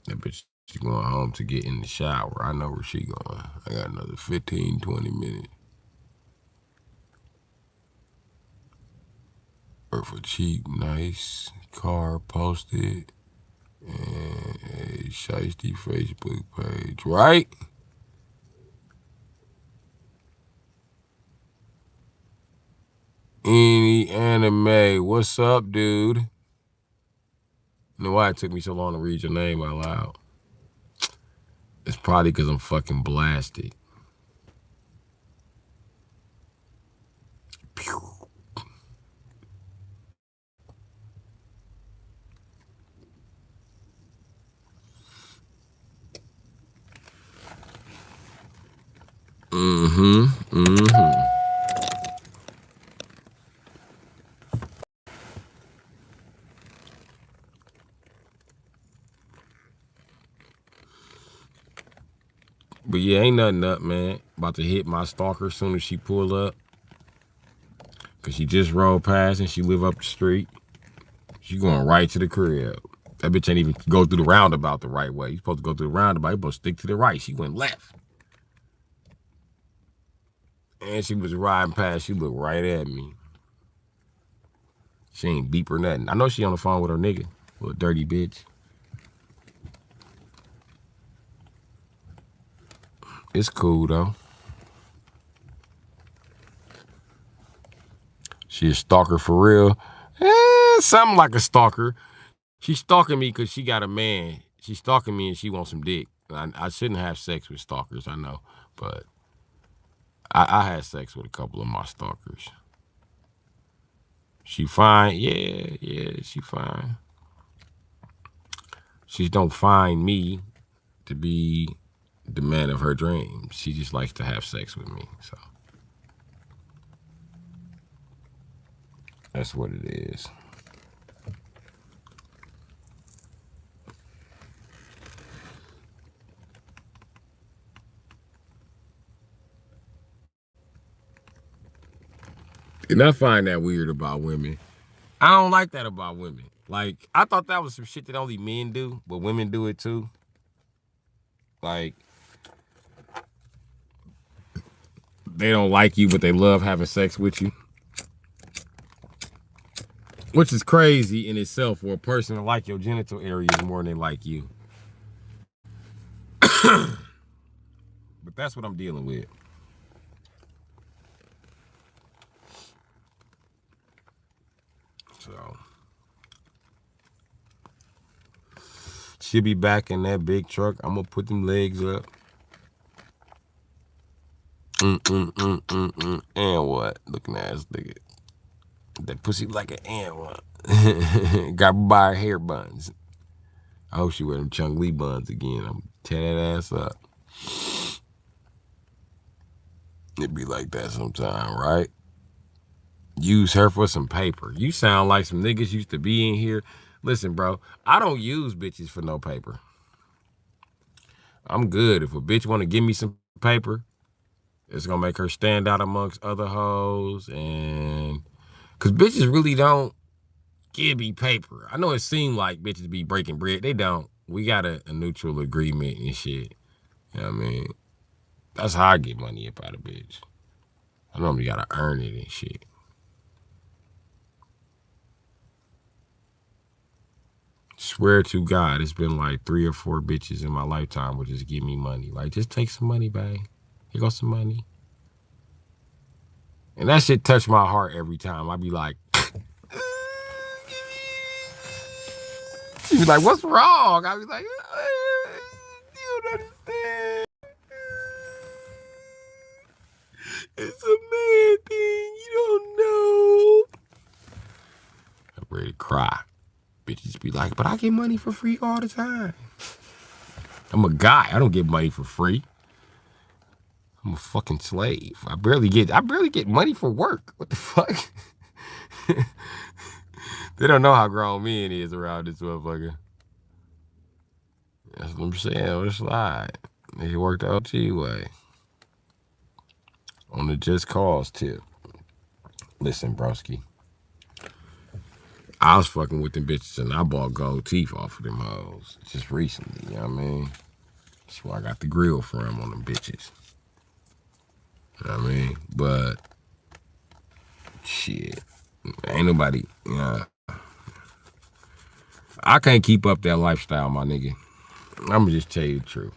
That bitch, she's going home to get in the shower. I know where she going. I got another 15, 20 minutes. For cheap, nice car posted. And Sitdee Facebook page, right? Any anime. What's up, dude? You know why it took me so long to read your name out loud? It's probably because I'm fucking blasted. Pew. But yeah, ain't nothing up, man. About to hit my stalker as soon as she pull up. Cause she just rolled past and she live up the street. She going right to the crib. That bitch ain't even go through the roundabout the right way. You supposed to go through the roundabout. You supposed to stick to the right. She went left. And she was riding past. She looked right at me. She ain't beep or nothing. I know she on the phone with her nigga. Little dirty bitch. It's cool, though. She a stalker for real. Something like a stalker. She's stalking me because she got a man. She's stalking me and she wants some dick. I shouldn't have sex with stalkers, I know. But I had sex with a couple of my stalkers. She fine? Yeah, she fine. She don't find me to be the man of her dreams. She just likes to have sex with me, so. That's what it is. And I find that weird about women. I don't like that about women. Like, I thought that was some shit that only men do, but women do it too. Like, they don't like you, but they love having sex with you. Which is crazy in itself for a person to like your genital areas more than they like you. But that's what I'm dealing with. So she'll be back in that big truck. I'm gonna put them legs up. And what? Looking ass nigga. That pussy like an and what? Got by her hair buns. I hope she wear them Chung Lee buns again. I'm tear that ass up. It be like that sometime, right? Use her for some paper. You sound like some niggas used to be in here. Listen, bro, I don't use bitches for no paper. I'm good. If a bitch want to give me some paper, it's going to make her stand out amongst other hoes. And because bitches really don't give me paper. I know it seemed like bitches be breaking bread. They don't. We got a neutral agreement and shit. You know what I mean? That's how I get money up out of bitch. I normally got to earn it and shit. Swear to God, it's been like 3 or 4 bitches in my lifetime would just give me money. Like, just take some money, babe. Here goes some money. And that shit touched my heart every time. I be like, she be like, what's wrong? I be like, you don't understand. It's a man thing. You don't know. I'm ready to cry. Bitches be like, but I get money for free all the time. I'm a guy. I don't get money for free. I'm a fucking slave. I barely get money for work. What the fuck? They don't know how grown men is around this motherfucker. That's what I'm saying. On the slide. They work the OT way. On the just cause tip. Listen, broski. I was fucking with them bitches and I bought gold teeth off of them hoes just recently, you know what I mean? That's why I got the grill for them on them bitches. You know what I mean? But, shit. Ain't nobody, I can't keep up that lifestyle, my nigga. I'ma just tell you the truth.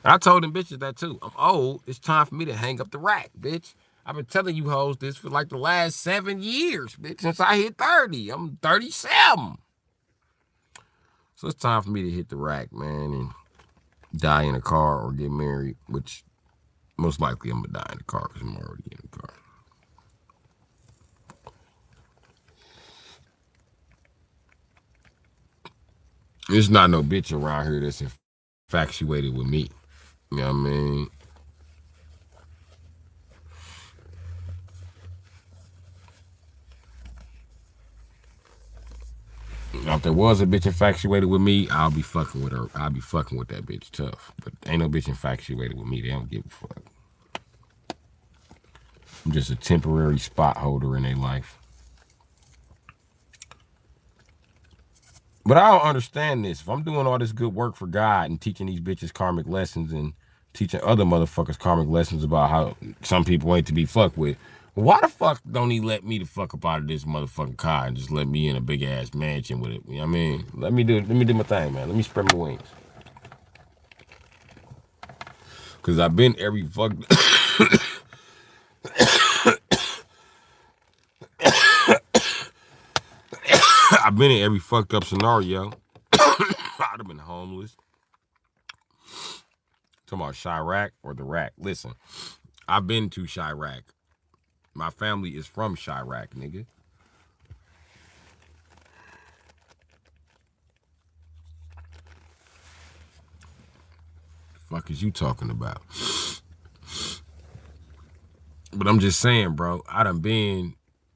I told them bitches that too. I'm old. It's time for me to hang up the rack, bitch. I've been telling you hoes this for like the last 7 years, bitch, since I hit 30. I'm 37. So it's time for me to hit the rack, man, and die in a car or get married, which most likely I'm gonna die in the car because I'm already in the car. There's not no bitch around here that's infatuated with me. You know what I mean? If there was a bitch infatuated with me, I'll be fucking with her. I'll be fucking with that bitch tough. But ain't no bitch infatuated with me. They don't give a fuck. I'm just a temporary spot holder in their life. But I don't understand this. If I'm doing all this good work for God and teaching these bitches karmic lessons and teaching other motherfuckers karmic lessons about how some people ain't to be fucked with, why the fuck don't he let me the fuck up out of this motherfucking car and just let me in a big ass mansion with it? You know what I mean? Let me do my thing, man. Let me spread my wings. Cause I've been every fuck I've been in every fucked up scenario. I'd have been homeless. Talking about Chirac or the rack. Listen, I've been to Chirac. My family is from Chirac, nigga. The fuck is you talking about? But I'm just saying, bro, I done been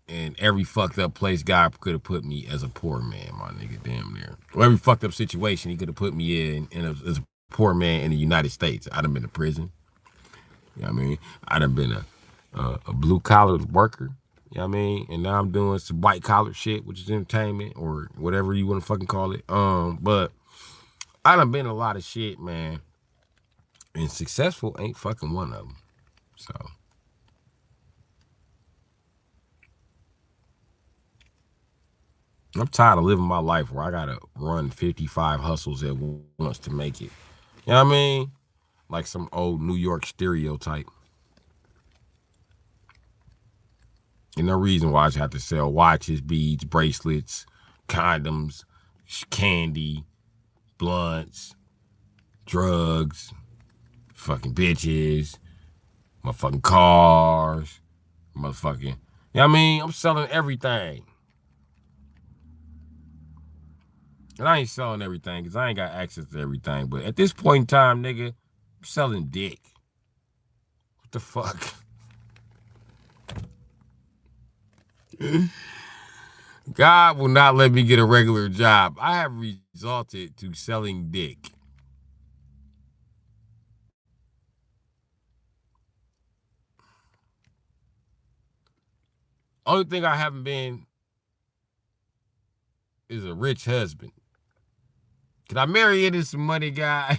in every fucked up place God could have put me as a poor man, my nigga, damn near. Or every fucked up situation he could have put me in as a poor man in the United States. I done been to prison. You know what I mean? I done been a blue collar worker. You know what I mean? And now I'm doing some white collar shit, which is entertainment or whatever you want to fucking call it. But I done been a lot of shit, man. And successful ain't fucking one of them. So I'm tired of living my life where I gotta run 55 hustles at once to make it. You know what I mean? Like some old New York stereotype. And no reason why I just have to sell watches, beads, bracelets, condoms, candy, blunts, drugs, fucking bitches, motherfucking cars, motherfucking. You know what I mean? I'm selling everything. And I ain't selling everything because I ain't got access to everything. But at this point in time, nigga, I'm selling dick. What the fuck? God will not let me get a regular job. I have resorted to selling dick. Only thing I haven't been is a rich husband. Can I marry into some money guy?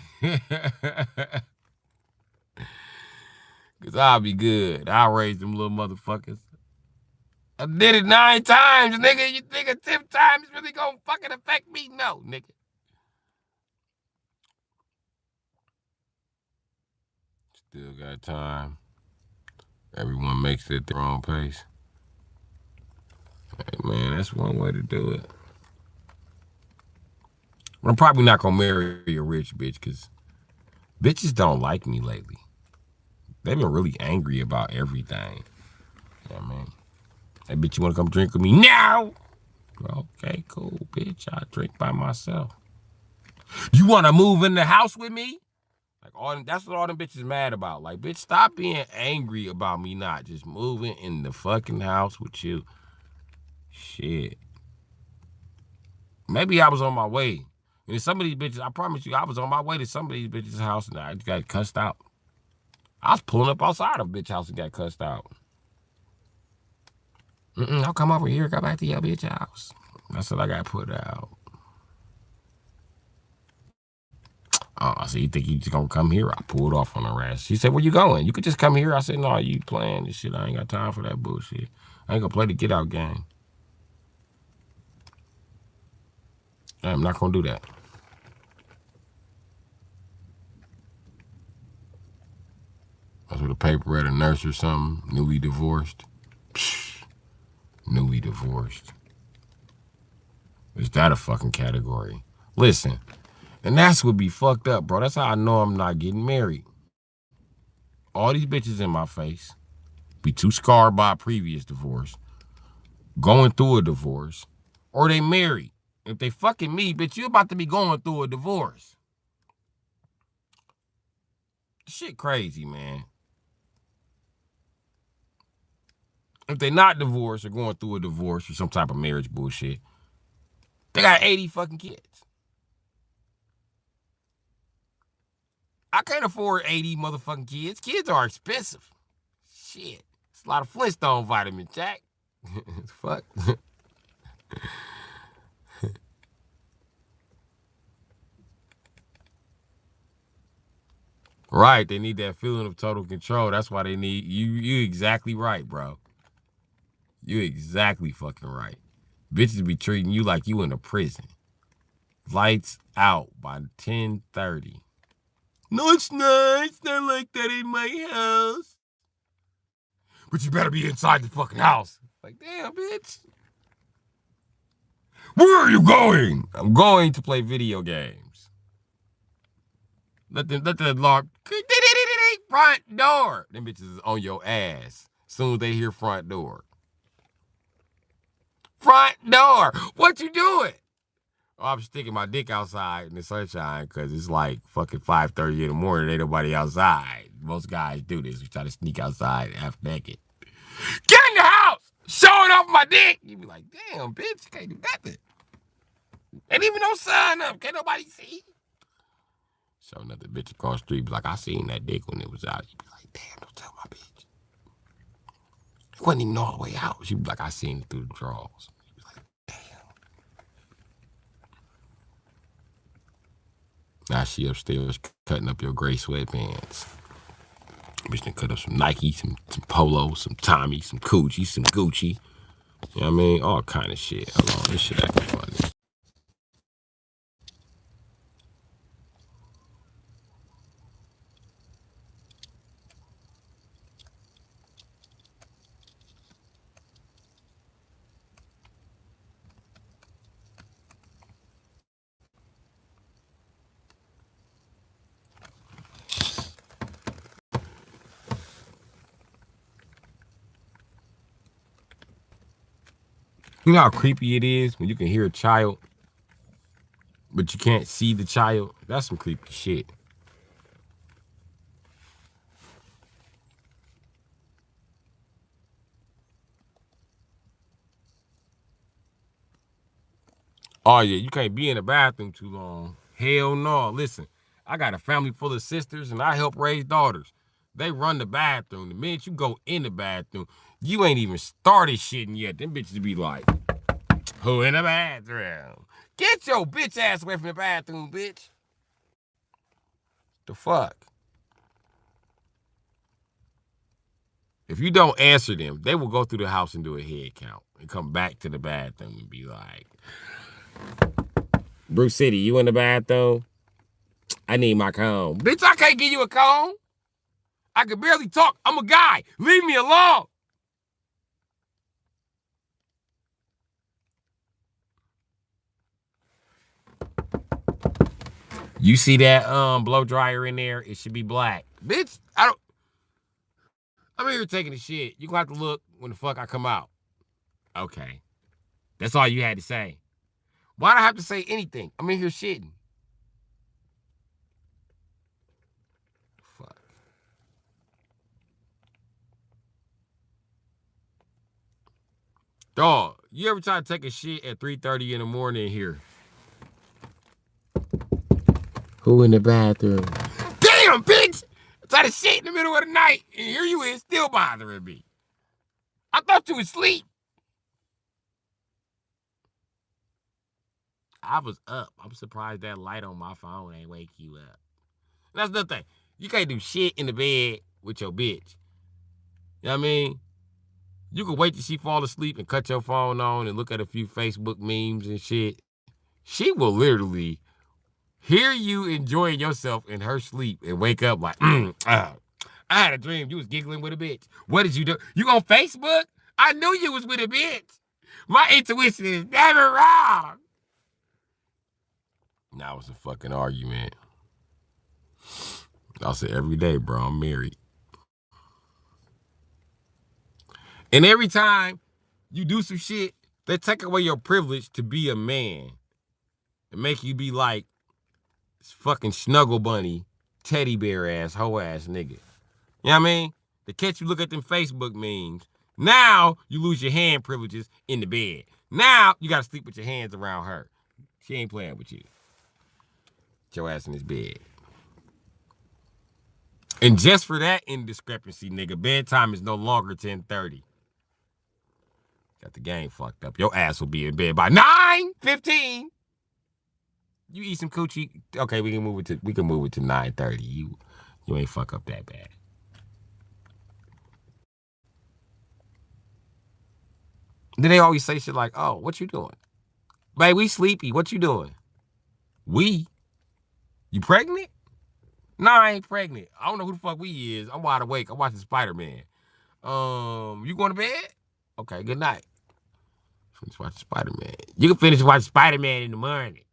Because I'll be good. I'll raise them little motherfuckers. I did it 9 times, nigga. You think a 10th time is really gonna fucking affect me? No, nigga. Still got time. Everyone makes it at their own pace. Hey, man, that's one way to do it. I'm probably not gonna marry a rich bitch because bitches don't like me lately. They've been really angry about everything. Yeah, man. Hey, bitch, you wanna come drink with me now? Okay, cool, bitch. I drink by myself. You wanna move in the house with me? Like that's what all them bitches mad about. Like, bitch, stop being angry about me not just moving in the fucking house with you. Shit. Maybe I was on my way. And some of these bitches, I promise you, I was on my way to some of these bitches' house and I got cussed out. I was pulling up outside of a bitch house and got cussed out. I'll come over here, go back to your bitch house. That's what I got put out. Oh, so you think you just gonna come here? I pulled off on her ass. She said, where you going? You could just come here. I said, no, you playing this shit. I ain't got time for that bullshit. I ain't gonna play the get out game. I'm not gonna do that. I was with a paper at a nurse or something, newly divorced. Psh, newly divorced. Is that a fucking category? Listen, and that's what be fucked up, bro. That's how I know I'm not getting married. All these bitches in my face be too scarred by a previous divorce, going through a divorce, or they married. If they fucking me, bitch, you about to be going through a divorce. Shit crazy, man. If they not divorced or going through a divorce or some type of marriage bullshit, they got 80 fucking kids. I can't afford 80 motherfucking kids. Kids are expensive. Shit. It's a lot of Flintstone vitamins, Jack. Fuck. Right, they need that feeling of total control. That's why they need you. You exactly right, bro. You exactly fucking right. Bitches be treating you like you in a prison. Lights out by 10:30. No, it's not. It's not like that in my house. But you better be inside the fucking house. Like, damn, bitch. Where are you going? I'm going to play video games. Let the alarm. Front door. Them bitches is on your ass. Soon as they hear front door. Front door. What you doing? Oh, I'm sticking my dick outside in the sunshine because it's like fucking 5:30 in the morning. Ain't nobody outside. Most guys do this. We try to sneak outside half naked. Get in the house! Showing off my dick! You be like, damn, bitch, you can't do nothing. Ain't even no sign up. Can't nobody see. So another bitch across the street be like, I seen that dick when it was out. You be like, damn, don't tell my bitch. It wasn't even all the way out. She be like, I seen it through the drawers. You be like, damn. Now she upstairs cutting up your gray sweatpants. Bitch done cut up some Nike, some Polo, some Tommy, some Coochie, some Gucci. You know what I mean? All kind of shit. Hold on, this shit acting funny. You know how creepy it is when you can hear a child, but you can't see the child? That's some creepy shit. Oh, yeah, you can't be in the bathroom too long. Hell no. Listen, I got a family full of sisters, and I help raise daughters. They run the bathroom. The minute you go in the bathroom, you ain't even started shitting yet. Them bitches be like, who in the bathroom? Get your bitch ass away from the bathroom, bitch. The fuck? If you don't answer them, they will go through the house and do a head count and come back to the bathroom and be like, Bru Sitdee, you in the bathroom? I need my comb. Bitch, I can't give you a comb. I can barely talk. I'm a guy. Leave me alone. You see that blow dryer in there? It should be black. Bitch, I'm here taking a shit. You gonna have to look when the fuck I come out. Okay. That's all you had to say. Why'd I have to say anything? I'm in here shitting. Fuck. Dog, you ever try to take a shit at 3:30 in the morning here? Who in the bathroom? Damn, bitch! I tried to shit in the middle of the night, and here you is still bothering me. I thought you was asleep. I was up. I'm surprised that light on my phone ain't wake you up. That's the thing. You can't do shit in the bed with your bitch. You know what I mean? You can wait till she fall asleep and cut your phone on and look at a few Facebook memes and shit. She will literally hear you enjoying yourself in her sleep and wake up like, I had a dream you was giggling with a bitch. What did you do? You on Facebook? I knew you was with a bitch. My intuition is never wrong. Now it's a fucking argument. I'll say every day, bro, I'm married. And every time you do some shit, they take away your privilege to be a man and make you be like this fucking snuggle bunny, teddy bear ass, hoe ass nigga. You know what I mean? They catch you look at them Facebook memes. Now you lose your hand privileges in the bed. Now you gotta sleep with your hands around her. She ain't playing with you. Get your ass in this bed. And just for that indiscrepancy, nigga, bedtime is no longer 10:30. Got the game fucked up. Your ass will be in bed by 9:15. You eat some coochie. Okay, we can move it to 9:30. You ain't fuck up that bad. Then they always say shit like, "Oh, what you doing? Babe, we sleepy. What you doing? We? You pregnant? No, I ain't pregnant. I don't know who the fuck we is. I'm wide awake. I'm watching Spider-Man. You going to bed? Okay, good night. Finish watching Spider-Man. You can finish watching Spider-Man in the morning.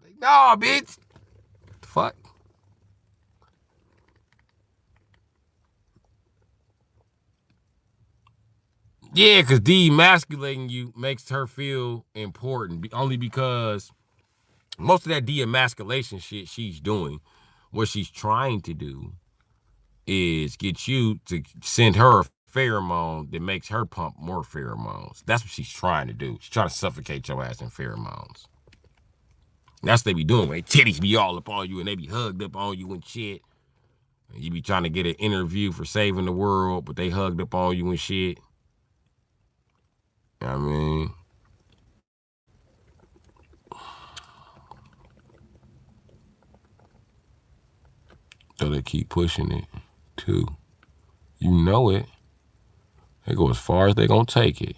Like, no, bitch. What the fuck? Yeah, because de-emasculating you makes her feel important. Only because most of that de-emasculation shit she's doing, what she's trying to do is get you to send her a pheromone that makes her pump more pheromones. That's what she's trying to do. She's trying to suffocate your ass in pheromones. That's what they be doing. When titties be all up on you and they be hugged up on you and shit. And you be trying to get an interview for saving the world, but they hugged up on you and shit. I mean, so they keep pushing it too. You know it. They go as far as they gonna take it.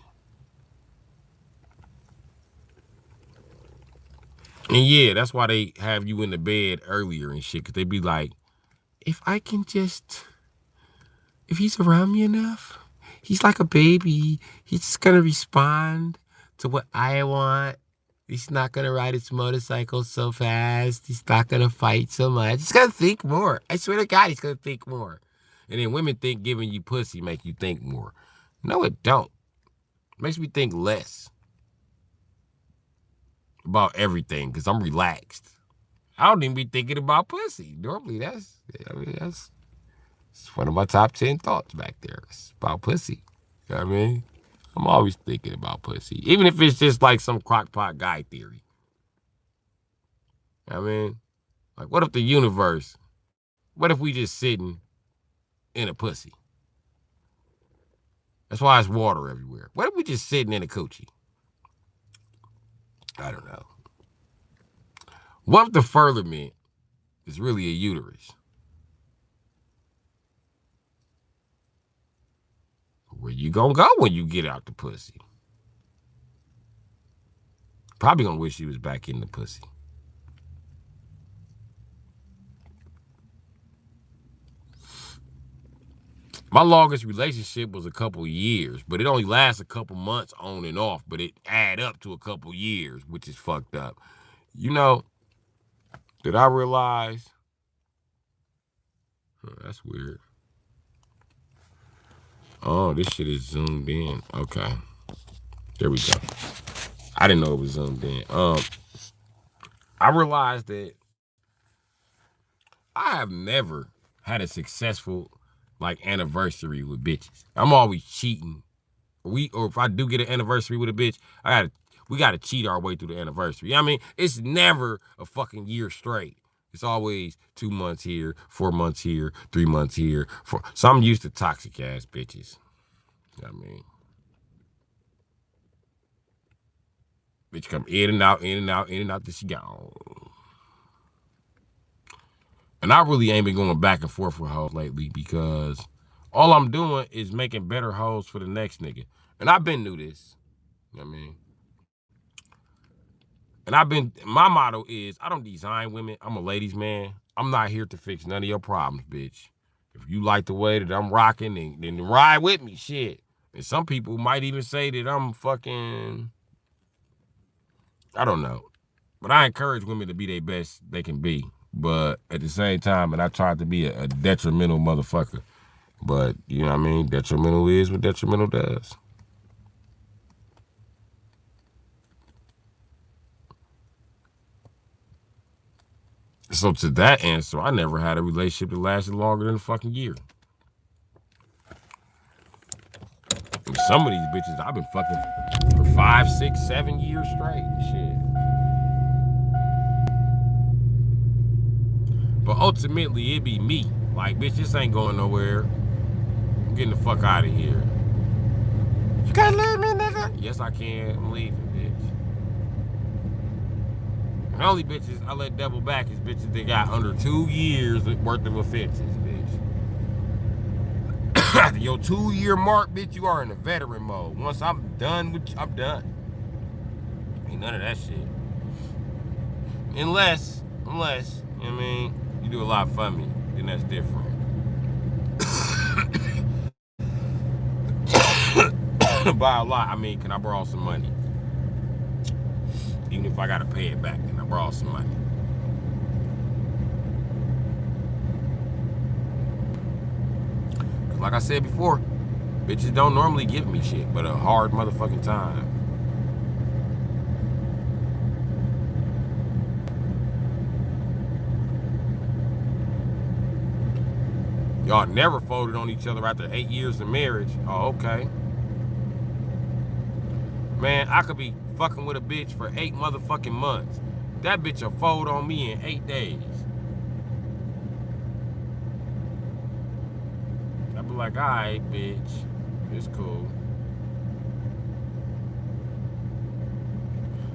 And yeah, that's why they have you in the bed earlier and shit, because they be like, if he's around me enough, he's like a baby. He's just gonna respond to what I want. He's not gonna ride his motorcycle so fast. He's not gonna fight so much. He's gonna think more. I swear to God, he's gonna think more. And then women think giving you pussy make you think more. No, it don't. It makes me think less about everything because I'm relaxed. I don't even be thinking about pussy. Normally, that's it's one of my top 10 thoughts back there. It's about pussy. You know what I mean? I'm always thinking about pussy. Even if it's just like some crockpot guy theory. You know what I mean? Like, what if the universe, what if we just sitting in a pussy? That's why it's water everywhere. What if we just sitting in a coochie? I don't know. What if the firmament is really a uterus? Where you gonna go when you get out the pussy? Probably gonna wish you was back in the pussy. My longest relationship was a couple years, but it only lasts a couple months on and off, but it add up to a couple years, which is fucked up. You know, did I realize? That's weird. Oh, this shit is zoomed in. Okay. There we go. I didn't know it was zoomed in. I realized that I have never had a successful like anniversary with bitches. I'm always cheating. Or if I do get an anniversary with a bitch, we gotta cheat our way through the anniversary. You know what I mean? It's never a fucking year straight. It's always 2 months here, 4 months here, 3 months here. So I'm used to toxic ass bitches. You know what I mean? Bitch come in and out, in and out, in and out, till she gone. And I really ain't been going back and forth with hoes lately because all I'm doing is making better hoes for the next nigga. And I've been through this. You know what I mean? And my motto is, I don't design women. I'm a ladies' man. I'm not here to fix none of your problems, bitch. If you like the way that I'm rocking, then ride with me, shit. And some people might even say that I'm fucking, I don't know. But I encourage women to be their best they can be. But at the same time, and I tried to be a detrimental motherfucker. But, you know what I mean? Detrimental is what detrimental does. So to that answer, I never had a relationship that lasted longer than a fucking year. And some of these bitches I've been fucking for 5, 6, 7 years straight. Shit. But ultimately, it be me. Like, bitch, this ain't going nowhere. I'm getting the fuck out of here. You can't leave me, nigga. Yes, I can. I'm leaving, bitch. And the only bitches I let double back is bitches that got under 2 years worth of offenses, bitch. After your 2-year mark, bitch, you are in a veteran mode. Once I'm done with you, I'm done. Ain't none of that shit. Unless, you know what I mean, you do a lot for me, then that's different. By a lot, I mean, can I borrow some money? Even if I gotta pay it back, can I borrow some money? Like I said before, bitches don't normally give me shit, but a hard motherfucking time. Y'all never folded on each other after 8 years of marriage. Oh, okay. Man, I could be fucking with a bitch for 8 motherfucking months. That bitch will fold on me in 8 days. I'd be like, alright, bitch. It's cool.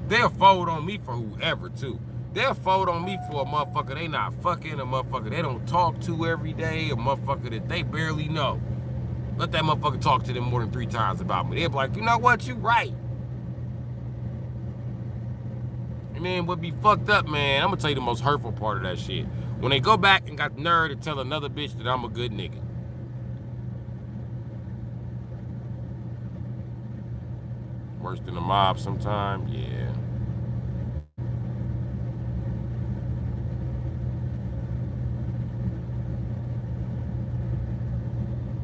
They'll fold on me for whoever, too. They'll fold on me for a motherfucker they not fucking, a motherfucker they don't talk to every day, a motherfucker that they barely know. Let that motherfucker talk to them more than 3 times about me. They'll be like, you know what, you right. And then what be fucked up, man, I'm gonna tell you the most hurtful part of that shit. When they go back and got the nerve to tell another bitch that I'm a good nigga. Worse than the mob sometimes, yeah.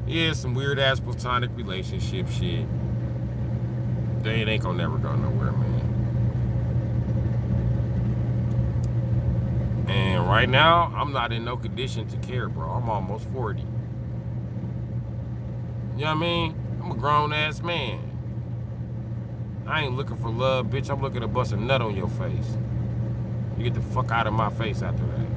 Yeah, some weird ass platonic relationship shit. They ain't gonna never go nowhere, man. And right now, I'm not in no condition to care, bro. I'm almost 40. You know what I mean? I'm a grown ass man. I ain't looking for love, bitch. I'm looking to bust a nut on your face. You get the fuck out of my face after that.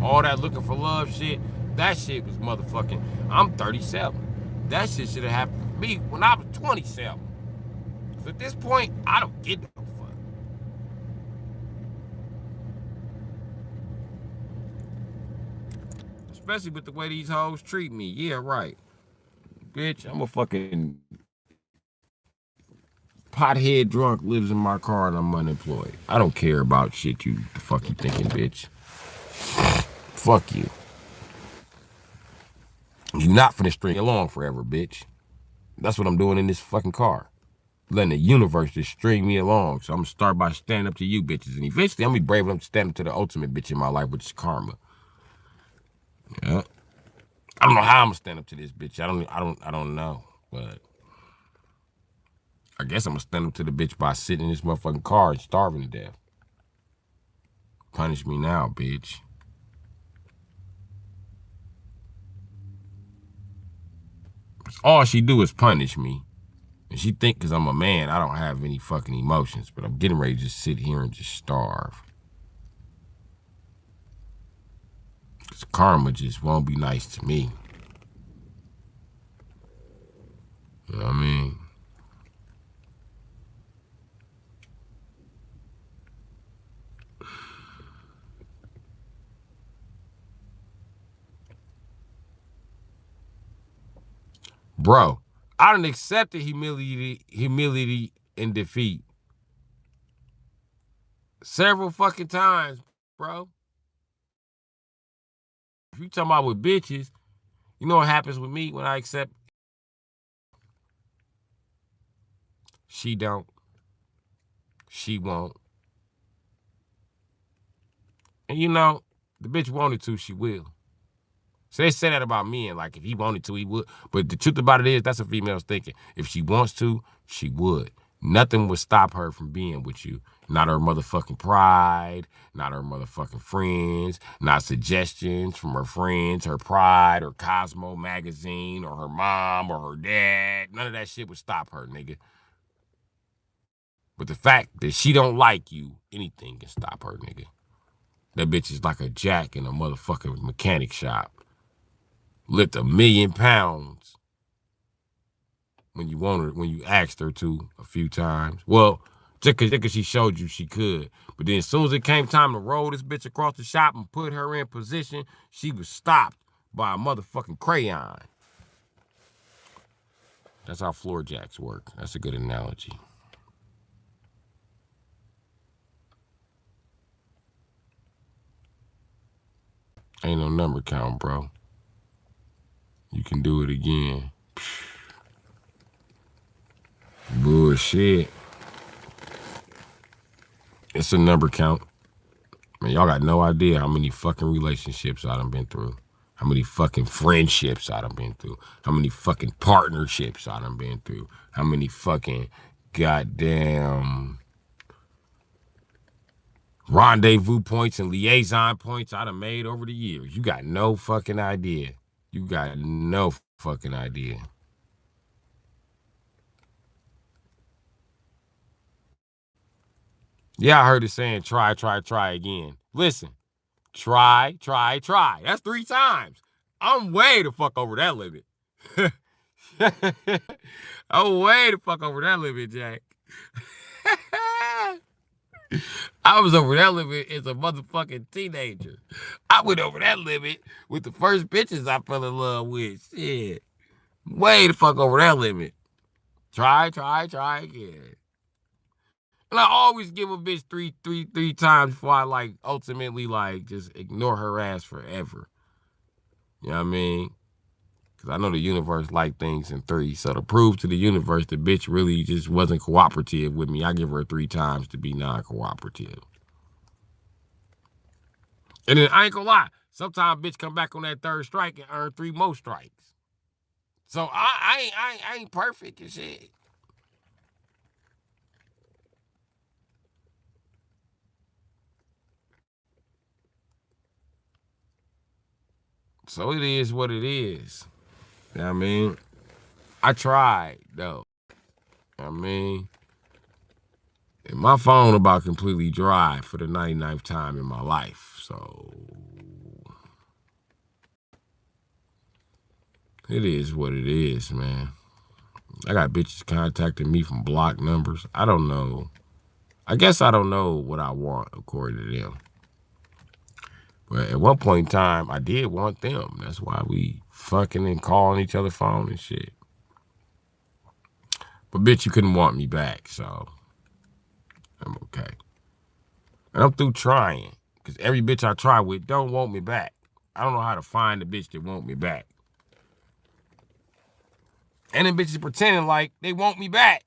All that looking for love shit, that shit was motherfucking. I'm 37. That shit should have happened for me when I was 27. Cause at this point, I don't get no fuck. Especially with the way these hoes treat me. Yeah, right. Bitch, I'm a fucking pothead drunk, lives in my car, and I'm unemployed. I don't care about shit you the fuck you thinking, bitch. Fuck you. You not finna string along forever, bitch. That's what I'm doing in this fucking car. Letting the universe just string me along. So I'm gonna start by standing up to you bitches. And eventually I'm gonna be brave enough to stand up to the ultimate bitch in my life, which is karma. Yeah. I don't know how I'm gonna stand up to this bitch. I don't know. But I guess I'm gonna stand up to the bitch by sitting in this motherfucking car and starving to death. Punish me now, bitch. All she do is punish me. And she think because I'm a man, I don't have any fucking emotions. But I'm getting ready to just sit here and just starve. Because karma just won't be nice to me. You know what I mean? Bro, I done accepted humility and defeat. Several fucking times, bro. If you talking about with bitches, you know what happens with me when I accept? She don't. She won't. And you know, the bitch wanted to, she will. So they say that about men, like if he wanted to, he would. But the truth about it is, that's what females thinking. If she wants to, she would. Nothing would stop her from being with you. Not her motherfucking pride, not her motherfucking friends, not suggestions from her friends, her pride, or Cosmo magazine, or her mom, or her dad. None of that shit would stop her, nigga. But the fact that she don't like you, anything can stop her, nigga. That bitch is like a jack in a motherfucking mechanic shop. Lift 1,000,000 pounds when you want her, when you asked her to a few times. Well, just cause she showed you she could. But then as soon as it came time to roll this bitch across the shop and put her in position, she was stopped by a motherfucking crayon. That's how floor jacks work. That's a good analogy. Ain't no number count, bro. You can do it again. Bullshit. It's a number count. Man, y'all got no idea how many fucking relationships I done been through. How many fucking friendships I done been through. How many fucking partnerships I done been through. How many fucking goddamn rendezvous points and liaison points I done made over the years. You got no fucking idea. You got no fucking idea. Yeah, I heard it saying try, try, try again. Listen, try, try, try. That's 3 times. I'm way the fuck over that limit. I'm way the fuck over that limit, Jack. I was over that limit as a motherfucking teenager. I went over that limit with the first bitches I fell in love with. Shit. Way the fuck over that limit. Try, try, try again. And I always give a bitch three times before I like ultimately like just ignore her ass forever. You know what I mean? Because I know the universe like things in 3. So to prove to the universe the bitch really just wasn't cooperative with me, I give her 3 times to be non-cooperative. And then I ain't gonna lie, sometimes bitch come back on that 3rd strike and earn 3 more strikes. So I ain't perfect and shit. So it is what it is. You know what I mean? I tried though. You know what I mean? And my phone about completely dry for the 99th time in my life. So it is what it is, man. I got bitches contacting me from blocked numbers. I don't know. I guess I don't know what I want according to them. But at one point in time, I did want them. That's why we fucking and calling each other phone and shit. But bitch, you couldn't want me back, so I'm okay. And I'm through trying. Because every bitch I try with don't want me back. I don't know how to find the bitch that want me back. And then bitches pretending like they want me back.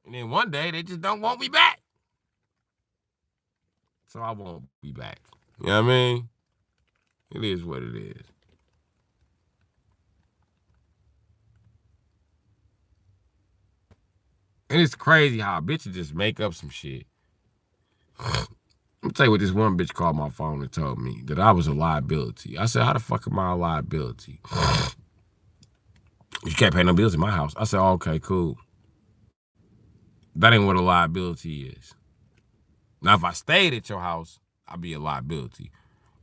And then one day they just don't want me back. So I won't be back. You know what I mean? It is what it is. And it's crazy how bitches just make up some shit. I'm gonna tell you what this one bitch called my phone and told me that I was a liability. I said, how the fuck am I a liability? You can't pay no bills in my house. I said, oh, okay, cool. That ain't what a liability is. Now, if I stayed at your house, I'd be a liability.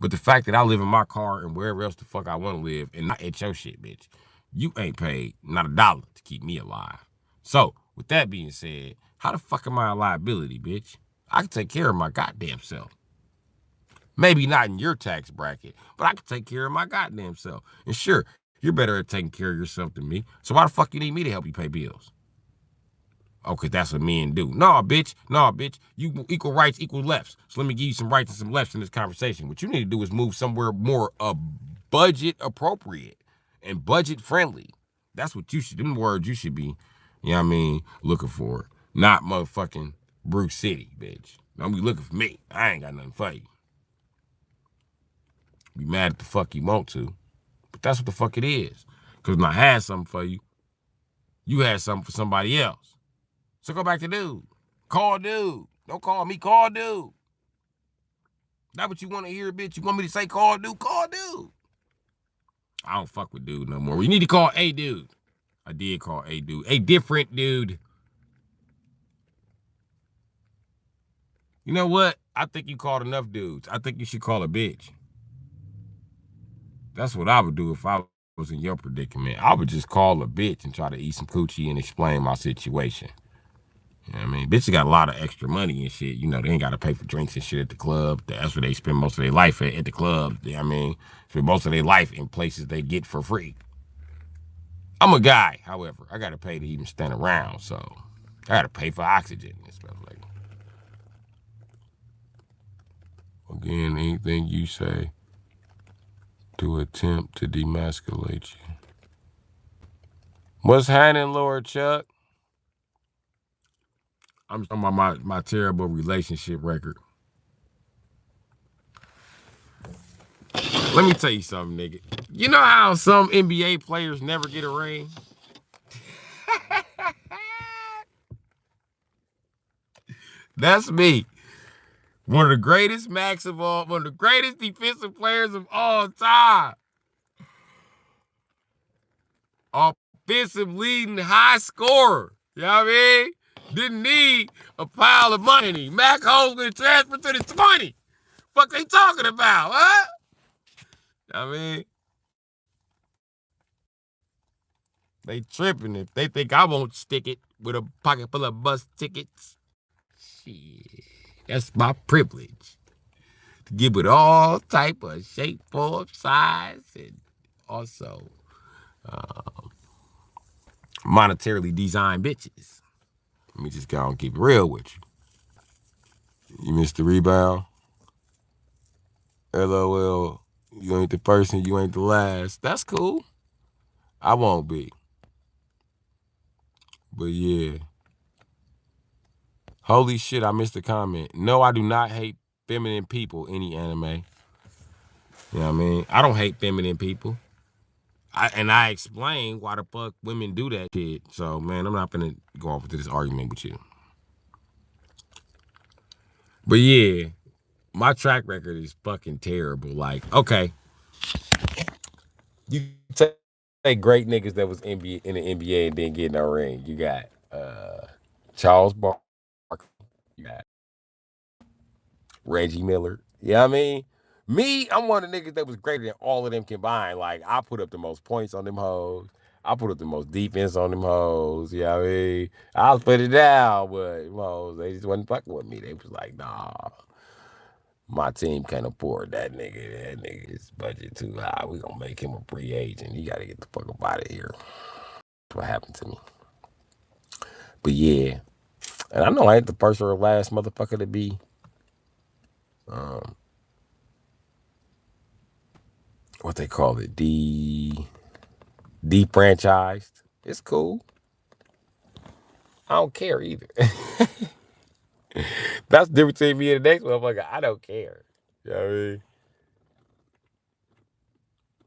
But the fact that I live in my car and wherever else the fuck I want to live and not at your shit, bitch, you ain't paid not $1 to keep me alive. So, with that being said, how the fuck am I a liability, bitch? I can take care of my goddamn self. Maybe not in your tax bracket, but I can take care of my goddamn self. And sure, you're better at taking care of yourself than me. So why the fuck you need me to help you pay bills? Oh, cause that's what men do. No, bitch. No, bitch. You equal rights, equal lefts. So let me give you some rights and some lefts in this conversation. What you need to do is move somewhere more budget appropriate and budget friendly. That's what you should. Them words you should be. You know what I mean? Looking for, not motherfucking Bru Sitdee, bitch. Don't be looking for me. I ain't got nothing for you. Be mad at the fuck you want to, but that's what the fuck it is. Cause when I had something for you, you had something for somebody else. So go back to dude. Call dude. Don't call me. Call dude. That's what you want to hear, bitch. You want me to say call dude? Call dude. I don't fuck with dude no more. You need to call a dude. I did call a dude. A different dude. You know what? I think you called enough dudes. I think you should call a bitch. That's what I would do if I was in your predicament. I would just call a bitch and try to eat some coochie and explain my situation. You know what I mean? Bitches got a lot of extra money and shit. You know, they ain't got to pay for drinks and shit at the club. That's where they spend most of their life at the club. You know what I mean? Spend most of their life in places they get for free. I'm a guy, however. I got to pay to even stand around, so I got to pay for oxygen and stuff like that. Again, anything you say to attempt to demasculate you. What's happening, Lord Chuck? I'm talking about my terrible relationship record. Let me tell you something, nigga. You know how some NBA players never get a ring? That's me. One of the greatest one of the greatest defensive players of all time. Offensive leading high scorer. You know what I mean? Didn't need a pile of money. Mac Hogan transferred to the 20. Fuck they talking about, huh? I mean, they tripping if they think I won't stick it with a pocket full of bus tickets. Shit, that's my privilege. To give it all type of shape, form, size, and also monetarily designed bitches. Let me just go and keep it real with you. You missed the rebound. LOL. You ain't the first and you ain't the last. That's cool. I won't be. But yeah. Holy shit, I missed the comment. No, I do not hate feminine people, any anime. You know what I mean? I don't hate feminine people. I explain why the fuck women do that shit. So, man, I'm not gonna go off into this argument with you. But yeah, my track record is fucking terrible. Like, okay. You take great niggas that was in the NBA and didn't get no ring. You got Charles Barkley. You got Reggie Miller. You know what I mean? Me, I'm one of the niggas that was greater than all of them combined. Like, I put up the most points on them hoes. I put up the most defense on them hoes. You know what I mean? I'll put it down, but hoes, they just wasn't fucking with me. They was like, nah, my team can't afford that nigga. That nigga's budget too high. We gonna make him a free agent. He gotta get the fuck up out of here. That's what happened to me. But yeah. And I know I ain't the first or last motherfucker to be what they call it, defranchised. It's cool. I don't care either. That's the difference between me and the next motherfucker. I don't care. You know what I mean?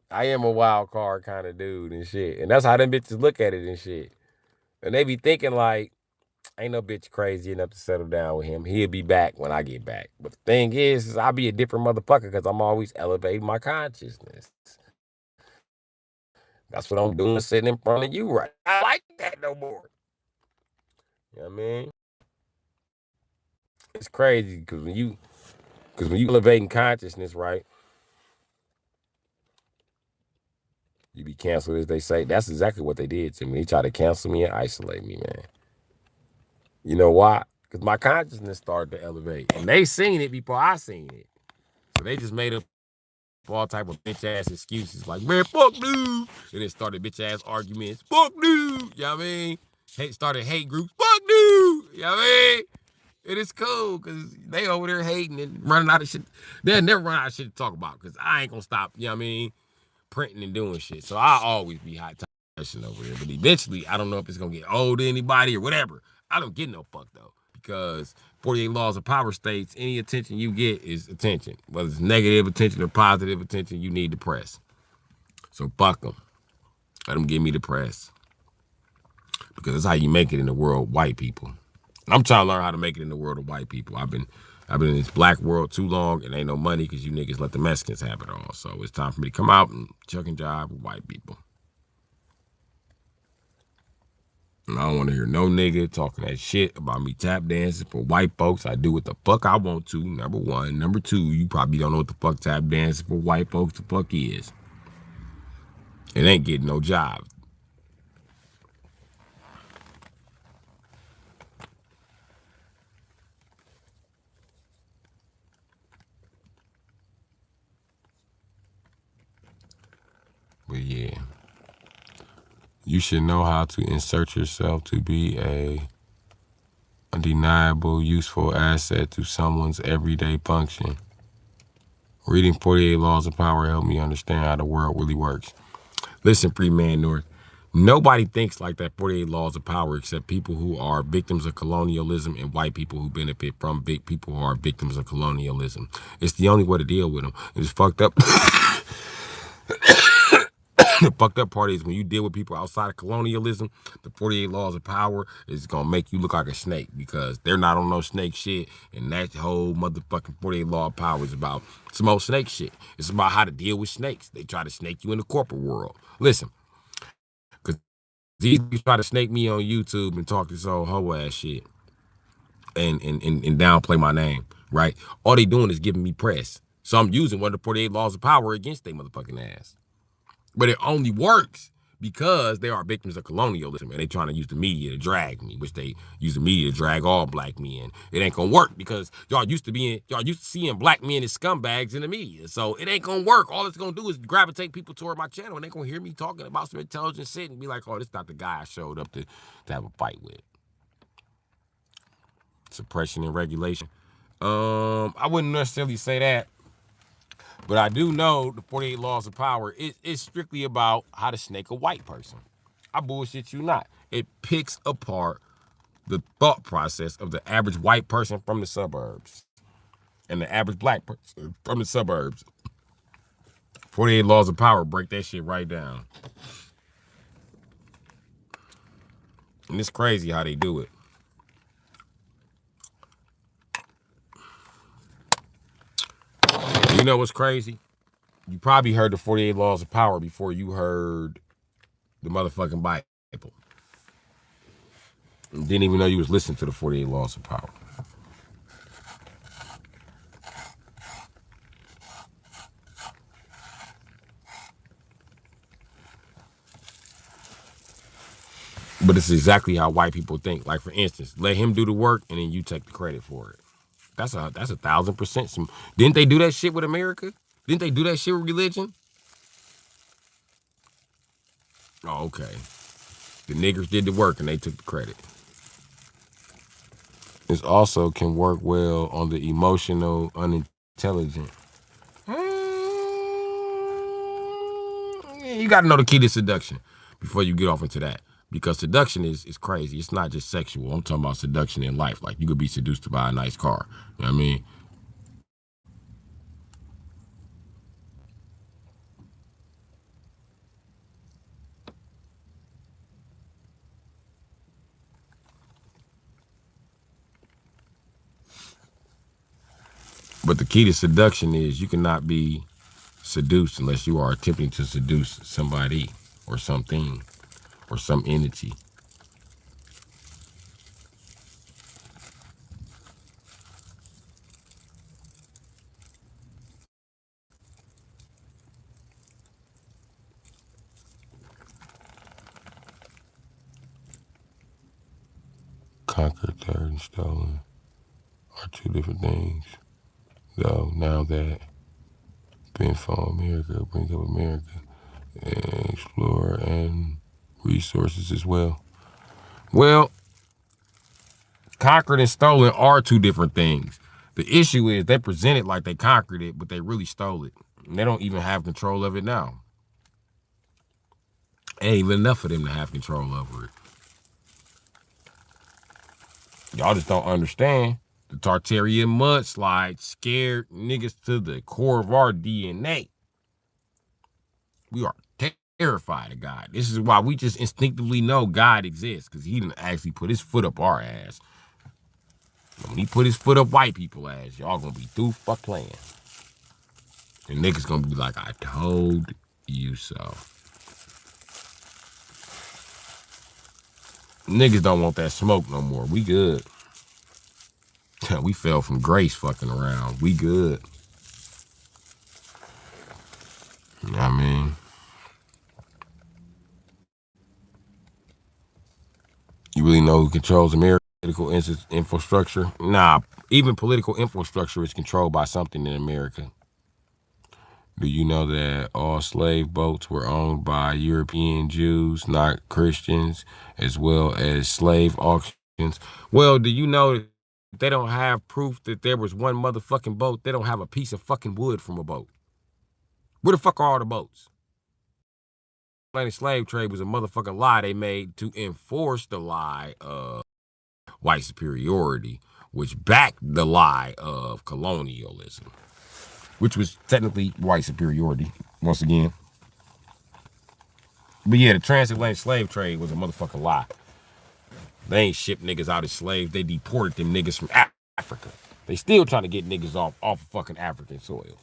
I am a wild card kind of dude and shit. And that's how them bitches look at it and shit. And they be thinking like, ain't no bitch crazy enough to settle down with him. He'll be back when I get back. But the thing is I'll be a different motherfucker because I'm always elevating my consciousness. That's what I'm doing sitting in front of you right. I like that no more. You know what I mean? It's crazy because when you elevating consciousness, right? You be canceled, as they say. That's exactly what they did to me. They tried to cancel me and isolate me, man. You know why? Because my consciousness started to elevate. And they seen it before I seen it. So they just made up all type of bitch-ass excuses. Like, man, fuck dude. And it started bitch-ass arguments. Fuck dude. You know what I mean? Started hate groups. Fuck dude. You know what I mean? It is cool because they over there hating and running out of shit. They'll never run out of shit to talk about because I ain't gonna stop, you know what I mean, printing and doing shit. So I'll always be hot touching over there. But eventually, I don't know if it's gonna get old to anybody or whatever. I don't get no fuck though. Because 48 Laws of Power states any attention you get is attention. Whether it's negative attention or positive attention, you need the press. So fuck them. Let them give me the press. Because that's how you make it in the world, white people. I'm trying to learn how to make it in the world of white people. I've been in this black world too long and ain't no money because you niggas let the Mexicans have it all. So it's time for me to come out and chuck and jive with white people. And I don't want to hear no nigga talking that shit about me tap dancing for white folks. I do what the fuck I want to, number one. Number two, you probably don't know what the fuck tap dancing for white folks the fuck is. It ain't getting no job. But yeah, you should know how to insert yourself to be a undeniable, useful asset to someone's everyday function. Reading 48 Laws of Power helped me understand how the world really works. Listen, free man North, nobody thinks like that 48 Laws of Power except people who are victims of colonialism and white people who benefit from big people who are victims of colonialism. It's the only way to deal with them. It's fucked up. The fucked up part is when you deal with people outside of colonialism, the 48 Laws of Power is going to make you look like a snake because they're not on no snake shit. And that whole motherfucking 48 Law of Power is about some old snake shit. It's about how to deal with snakes. They try to snake you in the corporate world. Listen, because these people try to snake me on YouTube and talk this old hoe ass shit and downplay my name, right? All they doing is giving me press. So I'm using one of the 48 Laws of Power against their motherfucking ass. But it only works because they are victims of colonialism and they trying to use the media to drag me, which they use the media to drag all black men. It ain't gonna work because y'all used to seeing black men as scumbags in the media. So it ain't gonna work. All it's gonna do is gravitate people toward my channel and they gonna hear me talking about some intelligent shit and be like, oh, this not the guy I showed up to have a fight with. Suppression and regulation. I wouldn't necessarily say that. But I do know the 48 Laws of Power is strictly about how to snake a white person. I bullshit you not. It picks apart the thought process of the average white person from the suburbs and the average black person from the suburbs. 48 Laws of Power break that shit right down. And it's crazy how they do it. You know what's crazy? You probably heard the 48 Laws of Power before you heard the motherfucking Bible. And didn't even know you was listening to the 48 Laws of Power. But it's exactly how white people think. Like, for instance, let him do the work and then you take the credit for it. That's a 1,000%. Didn't they do that shit with America? Didn't they do that shit with religion? Oh, okay. The niggers did the work and they took the credit. This also can work well on the emotional, unintelligent. You got to know the key to seduction before you get off into that. Because seduction is crazy. It's not just sexual. I'm talking about seduction in life. Like, you could be seduced to buy a nice car. You know what I mean? But the key to seduction is you cannot be seduced unless you are attempting to seduce somebody or something or some entity. Conquered, third, and stolen are two different things. Though now that being for America brings up America and explore and resources as well. Well, conquered and stolen are two different things. The issue is they present it like they conquered it, but they really stole it. And they don't even have control of it now. Ain't even enough for them to have control over it. Y'all just don't understand. The Tartarian mudslide scared niggas to the core of our DNA. We are terrified of God. This is why we just instinctively know God exists, because he didn't actually put his foot up our ass. When he put his foot up white people ass, y'all gonna be through fuck playing. And niggas gonna be like, I told you so. Niggas don't want that smoke no more. We good. We fell from grace fucking around. We good. You know what I mean? You really know who controls American political infrastructure? Nah, even political infrastructure is controlled by something in America. Do you know that all slave boats were owned by European Jews, not Christians, as well as slave auctions? Well, do you know that they don't have proof that there was one motherfucking boat? They don't have a piece of fucking wood from a boat. Where the fuck are all the boats? The slave trade was a motherfucking lie they made to enforce the lie of white superiority, which backed the lie of colonialism, which was technically white superiority, once again. But yeah, the transatlantic slave trade was a motherfucking lie. They ain't shipped niggas out as slaves. They deported them niggas from Africa. They still trying to get niggas off of fucking African soil.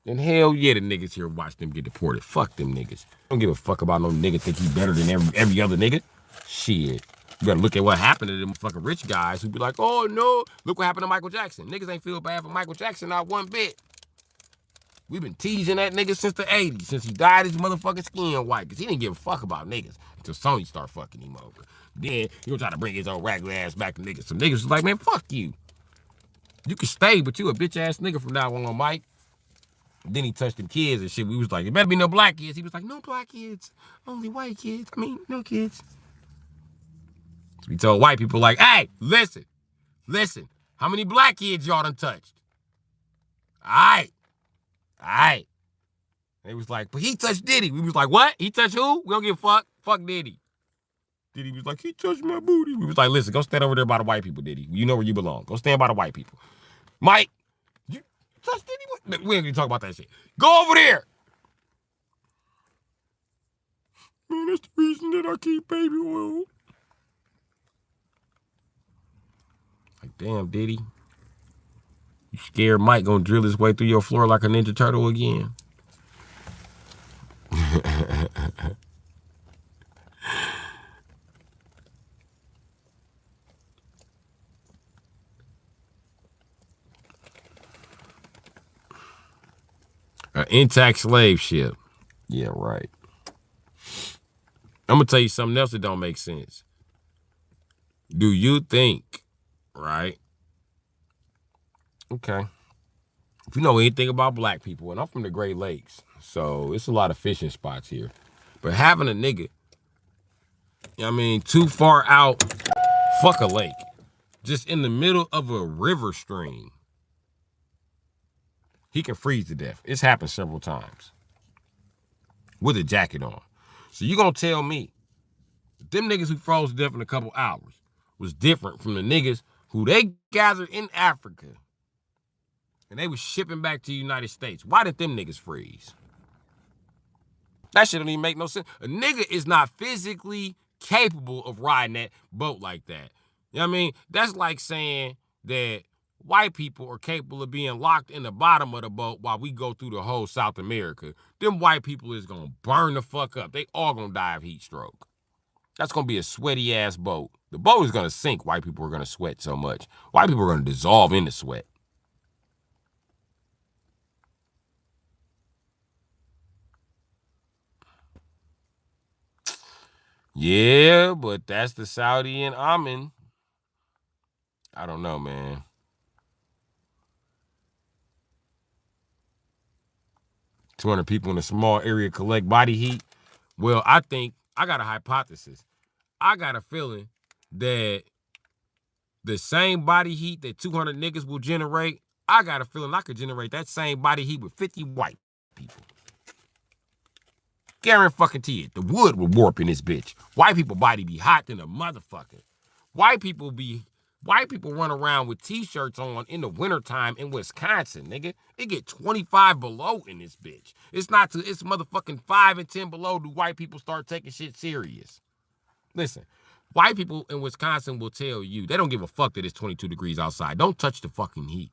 And hell yeah, the niggas here watch them get deported. Fuck them niggas. Don't give a fuck about no nigga think he better than every other nigga. Shit. You better look at what happened to them fucking rich guys who be like, oh no, look what happened to Michael Jackson. Niggas ain't feel bad for Michael Jackson, not one bit. We've been teasing that nigga since the 80s, since he dyed his motherfucking skin white, because he didn't give a fuck about niggas until Sony started fucking him over. Then he gonna try to bring his own ragged ass back to niggas. Some niggas was like, man, fuck you. You can stay, but you a bitch ass nigga from now on, Mike. Then he touched them kids and shit. We was like, there better be no black kids. He was like, no black kids, only white kids. I mean, no kids. So we told white people like, hey, listen. How many black kids y'all done touched? All right. They was like, but he touched Diddy. We was like, what? He touched who? We don't give a fuck. Fuck Diddy. Diddy was like, he touched my booty. We was like, listen, go stand over there by the white people, Diddy. You know where you belong. Go stand by the white people. Mike, you touched Diddy? We ain't gonna talk about that shit. Go over there. Man, that's the reason that I keep baby oil. Like, damn, Diddy. You scared Mike gonna drill his way through your floor like a Ninja Turtle again? An intact slave ship. Yeah, right. I'm gonna tell you something else that don't make sense. Do you think, right? Okay. If you know anything about black people, and I'm from the Great Lakes, so it's a lot of fishing spots here. But having a nigga, I mean, too far out, fuck a lake, just in the middle of a river stream, he can freeze to death. It's happened several times with a jacket on. So you gonna tell me them niggas who froze to death in a couple hours was different from the niggas who they gathered in Africa and they was shipping back to the United States? Why did them niggas freeze? That shit don't even make no sense. A nigga is not physically capable of riding that boat like that. You know what I mean? That's like saying that white people are capable of being locked in the bottom of the boat while we go through the whole South America. Them white people is gonna burn the fuck up. They all gonna die of heat stroke. That's gonna be a sweaty ass boat. The boat is gonna sink. White people are gonna sweat so much. White people are gonna dissolve in the sweat. Yeah, but that's the Saudi and Amen. I don't know, man. 200 people in a small area collect body heat. Well, I think I got a hypothesis. I got a feeling that the same body heat that 200 niggas will generate, I got a feeling I could generate that same body heat with 50 white people. Guarantee it. The wood would warp in this bitch. White people body be hot than a motherfucker. White people run around with t-shirts on in the wintertime in Wisconsin, nigga. It get 25 below in this bitch. It's motherfucking 5 and 10 below do white people start taking shit serious. Listen, white people in Wisconsin will tell you, they don't give a fuck that it's 22 degrees outside. Don't touch the fucking heat,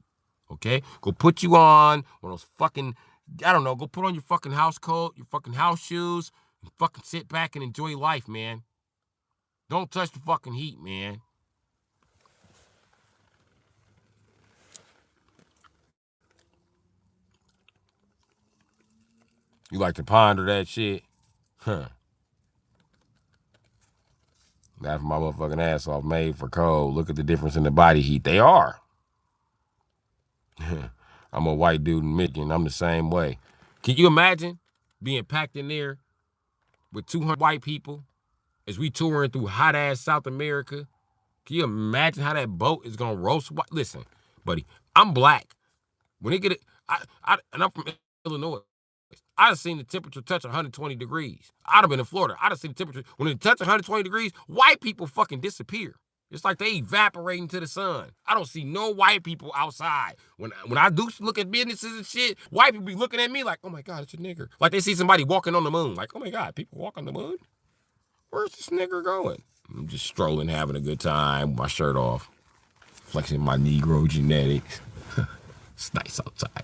okay? Go put you on one of those fucking, I don't know, go put on your fucking house coat, your fucking house shoes, and fucking sit back and enjoy life, man. Don't touch the fucking heat, man. You like to ponder that shit? Huh. Laugh my motherfucking ass off, made for cold. Look at the difference in the body heat. They are. I'm a white dude in Michigan. I'm the same way. Can you imagine being packed in there with 200 white people as we touring through hot-ass South America? Can you imagine how that boat is going to roast? Listen, buddy, I'm black. When they get it, and I'm from Illinois. I'd have seen the temperature touch 120 degrees. I'd have been in Florida. I'd have seen the temperature. When it touches 120 degrees, white people fucking disappear. It's like they evaporate into the sun. I don't see no white people outside. When I do look at businesses and shit, white people be looking at me like, oh my God, it's a nigger. Like they see somebody walking on the moon. Like, oh my God, people walk on the moon? Where's this nigger going? I'm just strolling, having a good time, with my shirt off, flexing my Negro genetics. It's nice outside.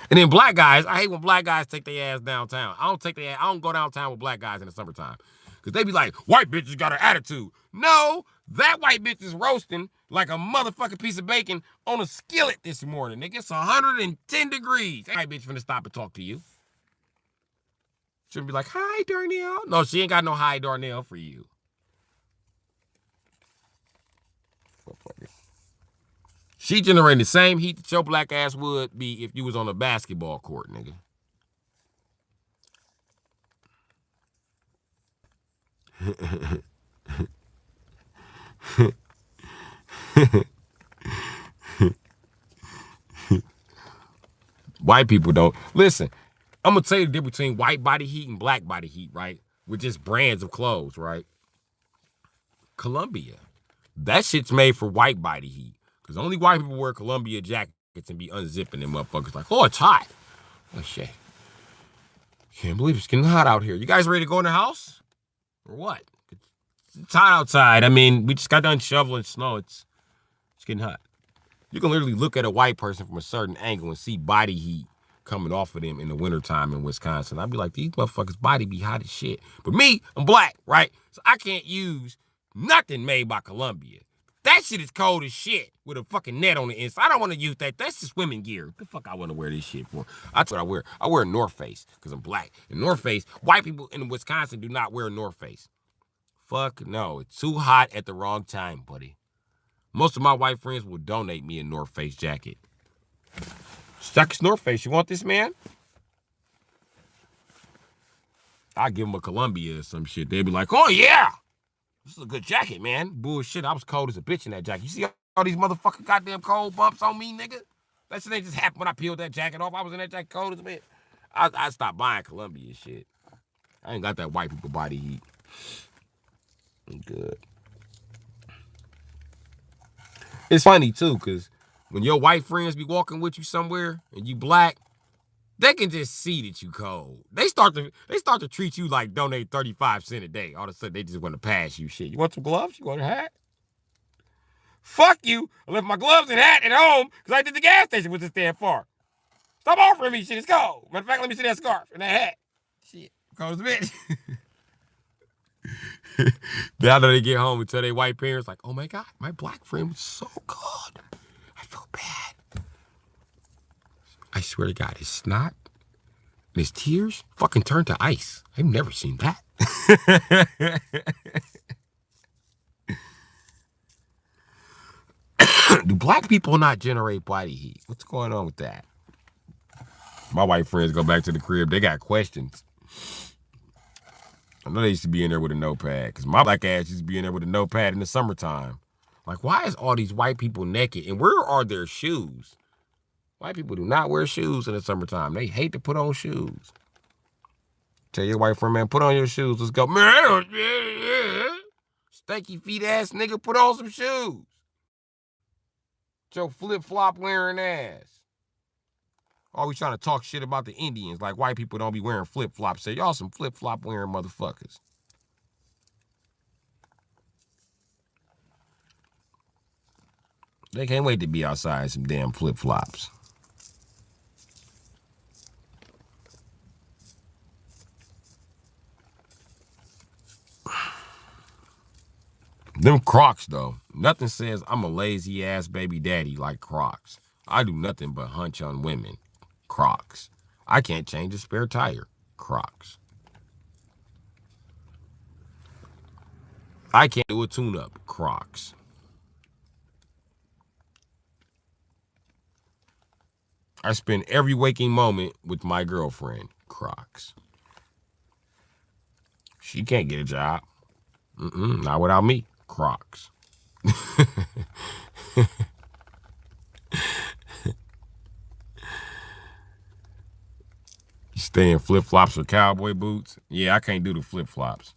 And then black guys, I hate when black guys take their ass downtown. I don't go downtown with black guys in the summertime. Because they be like, white bitches got an attitude. No, that white bitch is roasting like a motherfucking piece of bacon on a skillet this morning. Nigga, it's 110 degrees. That white bitch finna stop and talk to you. She'll be like, hi, Darnell. No, she ain't got no hi, Darnell for you. She generating the same heat that your black ass would be if you was on a basketball court, nigga. White people don't. Listen, I'm going to tell you the difference between white body heat and black body heat, right? With just brands of clothes, right? Columbia. That shit's made for white body heat. Because only white people wear Columbia jackets and be unzipping them motherfuckers like, oh, it's hot. Oh, shit. Can't believe it's getting hot out here. You guys ready to go in the house? Or what? It's hot outside. I mean, we just got done shoveling snow. It's getting hot. You can literally look at a white person from a certain angle and see body heat coming off of them in the wintertime in Wisconsin. I'd be like, these motherfuckers' body be hot as shit. But me, I'm black, right? So I can't use nothing made by Columbia. That shit is cold as shit with a fucking net on the inside. I don't want to use that. That's just women gear. What the fuck I want to wear this shit for? That's what I wear. I wear a North Face because I'm black. And North Face, white people in Wisconsin do not wear North Face. Fuck no. It's too hot at the wrong time, buddy. Most of my white friends will donate me a North Face jacket. Jacket's North Face. You want this, man? I give them a Columbia or some shit. They'd be like, oh, yeah. This is a good jacket, man. Bullshit. I was cold as a bitch in that jacket. You see all these motherfucking goddamn cold bumps on me, nigga? That shit ain't just happened when I peeled that jacket off. I was in that jacket cold as a bitch. I stopped buying Columbia shit. I ain't got that white people body heat. I'm good. It's funny, too, because when your white friends be walking with you somewhere and you black, they can just see that you cold. They start to treat you like donate 35 cents a day. All of a sudden, they just want to pass you shit. You want some gloves? You want a hat? Fuck you. I left my gloves and hat at home because I did the gas station was just that far. Stop offering me shit. It's cold. Matter of fact, let me see that scarf and that hat. Shit. Cold as a bitch. Now that they get home and tell their white parents, like, oh my God, my black friend was so good. I feel bad. I swear to God, his snot and his tears fucking turned to ice. I've never seen that. Do black people not generate body heat? What's going on with that? My white friends go back to the crib. They got questions. I know they used to be in there with a notepad because my black ass used to be in there with a notepad in the summertime. Like, why is all these white people naked? And where are their shoes? White people do not wear shoes in the summertime. They hate to put on shoes. Tell your white friend, man, put on your shoes. Let's go. Man, stanky feet ass nigga, put on some shoes. Your flip-flop wearing ass. Always trying to talk shit about the Indians. Like white people don't be wearing flip-flops. Say, y'all some flip-flop wearing motherfuckers. They can't wait to be outside in some damn flip-flops. Them Crocs, though. Nothing says I'm a lazy-ass baby daddy like Crocs. I do nothing but hunch on women. Crocs. I can't change a spare tire. Crocs. I can't do a tune-up. Crocs. I spend every waking moment with my girlfriend. Crocs. She can't get a job. Not without me. Crocs. You stay in flip-flops or cowboy boots? Yeah, I can't do the flip-flops.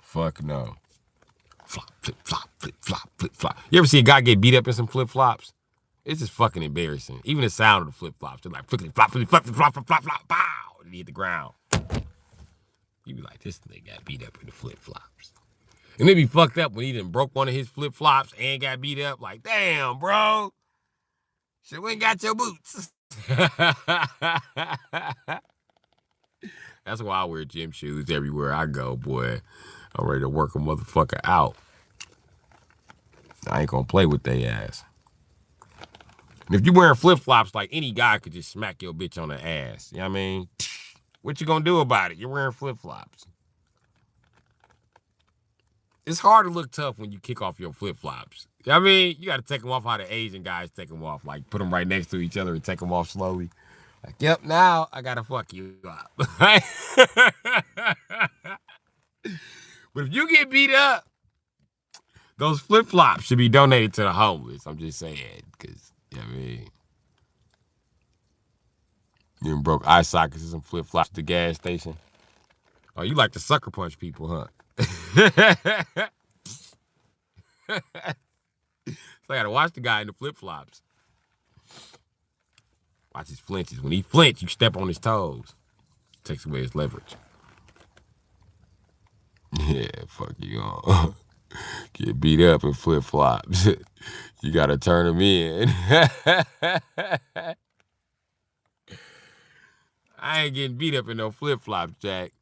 Fuck no. Flop, flip-flop, flip-flop, flip-flop. You ever see a guy get beat up in some flip-flops? It's just fucking embarrassing. Even the sound of the flip-flops. They're like flip-flop, flip-flop, flip-flop, flip-flop, flop, pow! And he hit the ground. You be like, this nigga got beat up in the flip-flops. And they be fucked up when he done broke one of his flip-flops and got beat up. Like, damn, bro. Shit, we ain't got your boots. That's why I wear gym shoes everywhere I go, boy. I'm ready to work a motherfucker out. I ain't gonna play with they ass. And if you wearing flip-flops, like any guy could just smack your bitch on the ass. You know what I mean? What you gonna do about it? You're wearing flip-flops. It's hard to look tough when you kick off your flip-flops. You know what I mean? You gotta take them off how the Asian guys take them off. Like, put them right next to each other and take them off slowly. Like, yep, now I gotta fuck you up. But if you get beat up, those flip-flops should be donated to the homeless. I'm just saying, because, you know what I mean? You done broke eye sockets and some flip-flops at the gas station. Oh, you like to sucker punch people, huh? So I gotta watch the guy in the flip-flops. Watch his flinches. When he flinch, you step on his toes. Takes away his leverage. Yeah, fuck you on. Get beat up in flip-flops. You gotta turn them in. I ain't getting beat up in no flip-flops, Jack.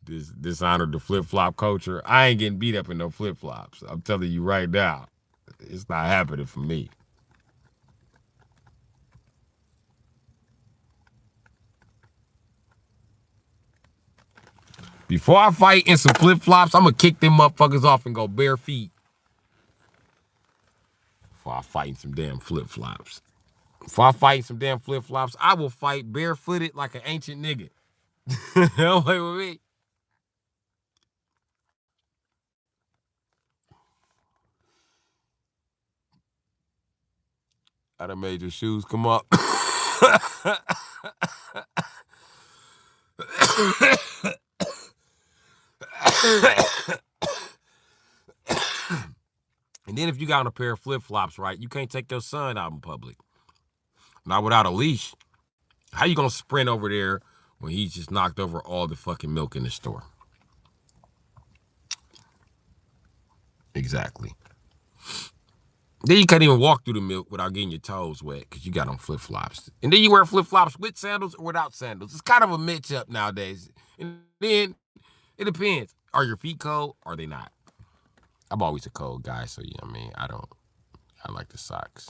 Dishonored the flip-flop culture. I ain't getting beat up in no flip-flops. I'm telling you right now. It's not happening for me. Before I fight in some flip-flops, I'm gonna kick them motherfuckers off and go bare feet. Before I fight in some damn flip-flops. Before I fight in some damn flip-flops, I will fight barefooted like an ancient nigga. Don't play with me. I done made your shoes come up. And then if you got on a pair of flip-flops, right, you can't take your son out in public. Not without a leash. How you gonna sprint over there when he's just knocked over all the fucking milk in the store? Exactly. Then you can't even walk through the milk without getting your toes wet because you got on flip-flops. And then you wear flip-flops with sandals or without sandals. It's kind of a mix-up nowadays. And then it depends. Are your feet cold or are they not? I'm always a cold guy, so you know what I mean? I like the socks.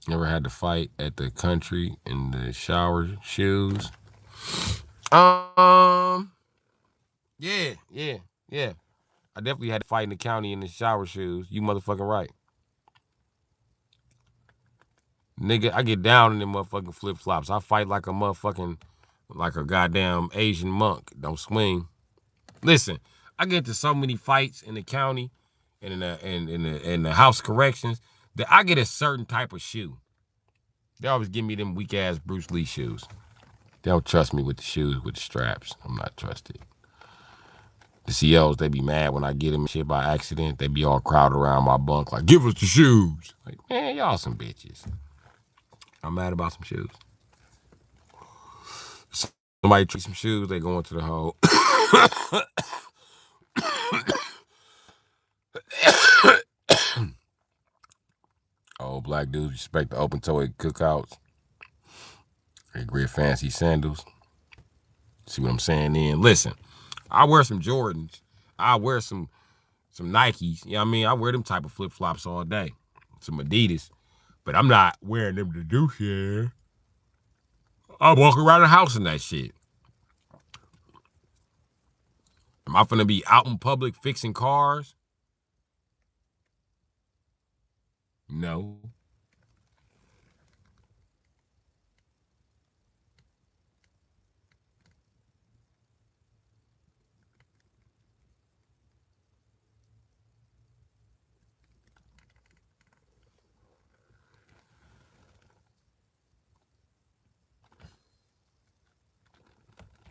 Never had to fight at the country in the shower shoes. Yeah. I definitely had to fight in the county in the shower shoes. You motherfucking right. Nigga, I get down in them motherfucking flip-flops. I fight like a goddamn Asian monk. Don't swing. Listen, I get to so many fights in the county and in the house corrections that I get a certain type of shoe. They always give me them weak ass Bruce Lee shoes. They don't trust me with the shoes with the straps. I'm not trusted. The COs, they be mad when I get them shit by accident. They be all crowded around my bunk like, give us the shoes. Like, man, y'all some bitches. I'm mad about some shoes. Somebody treat some shoes, they go into the hole. Old black dudes respect the open-toed cookouts. They wear fancy sandals. See what I'm saying then? Listen, I wear some Jordans. I wear some Nikes. You know what I mean? I wear them type of flip-flops all day. Some Adidas. But I'm not wearing them to do shit. I walk around the house in that shit. Am I finna be out in public fixing cars? No.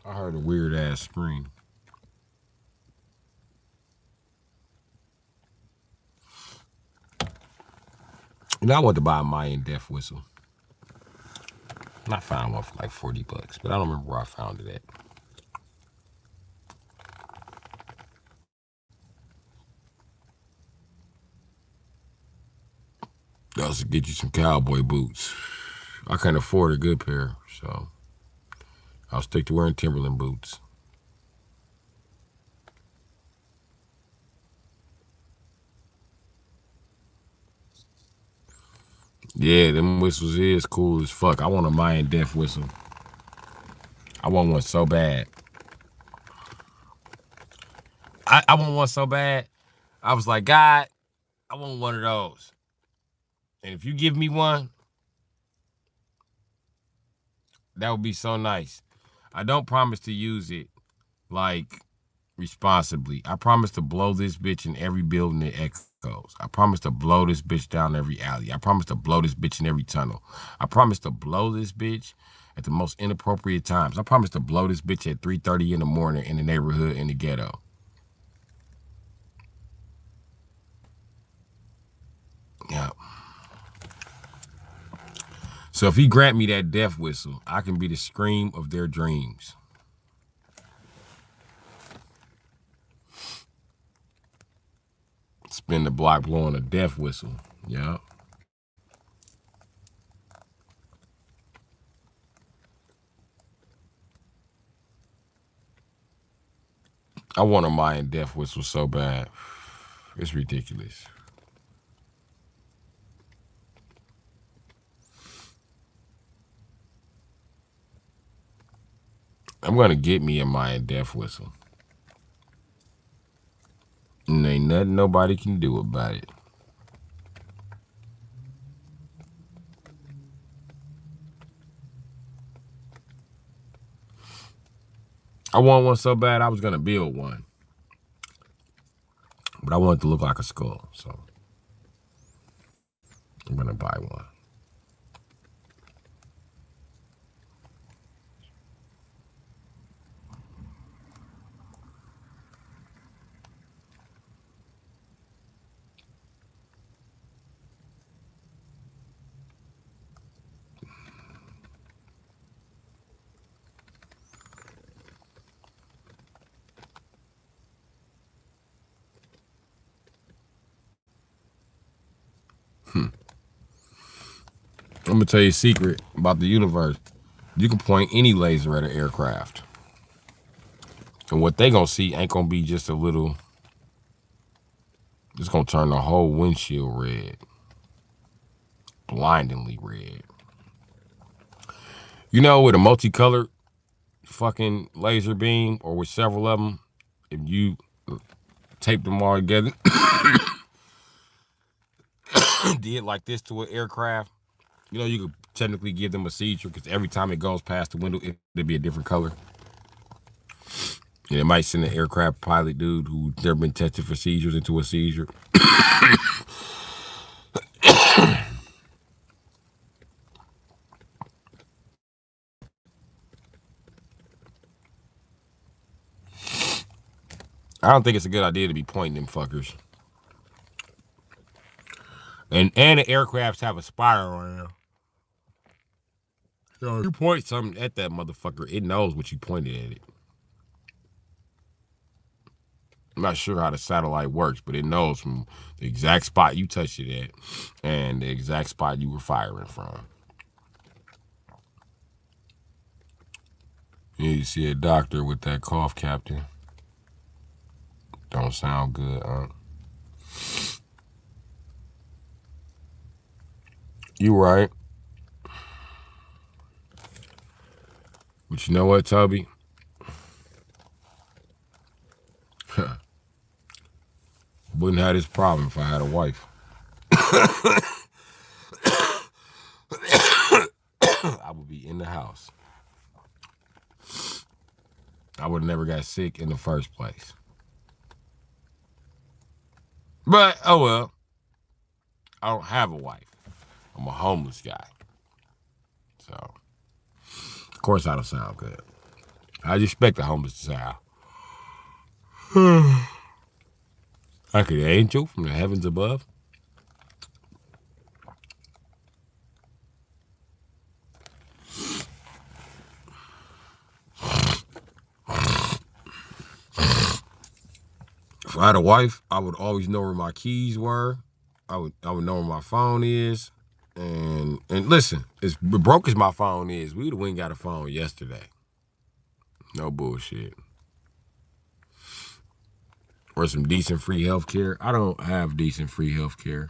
I heard a weird ass scream. You know, I want to buy a Mayan death whistle. And I found one for like $40, but I don't remember where I found it at. That was to get you some cowboy boots. I can't afford a good pair, so I'll stick to wearing Timberland boots. Yeah, them whistles is cool as fuck. I want a Mayan death whistle. I want one so bad. I want one so bad. I was like, God, I want one of those. And if you give me one, that would be so nice. I don't promise to use it like responsibly. I promise to blow this bitch in every building that echoes. I promise to blow this bitch down every alley. I promise to blow this bitch in every tunnel. I promise to blow this bitch at the most inappropriate times. I promise to blow this bitch at 3:30 in the morning in the neighborhood in the ghetto. Yeah. So if he grant me that death whistle, I can be the scream of their dreams. Spin the block blowing a death whistle. Yeah. I want a Mayan death whistle so bad. It's ridiculous. I'm gonna get me a Mayan death whistle. And ain't nothing nobody can do about it. I want one so bad I was gonna build one. But I want it to look like a skull, so I'm gonna buy one. I'm gonna tell you a secret about the universe. You can point any laser at an aircraft. And what they gonna see ain't gonna be just a little, it's gonna turn the whole windshield red. Blindingly red. You know, with a multicolored fucking laser beam or with several of them, if you tape them all together, did like this to an aircraft, You know, you could technically give them a seizure because every time it goes past the window, it'll be a different color. And it might send an aircraft pilot dude who's never been tested for seizures into a seizure. I don't think it's a good idea to be pointing them fuckers. And the aircrafts have a spiral on them. So if you point something at that motherfucker, it knows what you pointed at it. I'm not sure how the satellite works, but it knows from the exact spot you touched it at and the exact spot you were firing from. You see a doctor with that cough, Captain. Don't sound good, huh? You right. But you know what, Toby? Wouldn't have this problem if I had a wife. I would be in the house. I would have never got sick in the first place. But, oh well. I don't have a wife. I'm a homeless guy. So, of course I don't sound good. I'd expect a homeless to sound. Like an angel from the heavens above. If I had a wife, I would always know where my keys were. I would know where my phone is. And listen, as broke as my phone is, we would have went and got a phone yesterday. No bullshit. Or some decent free health care. I don't have decent free health care.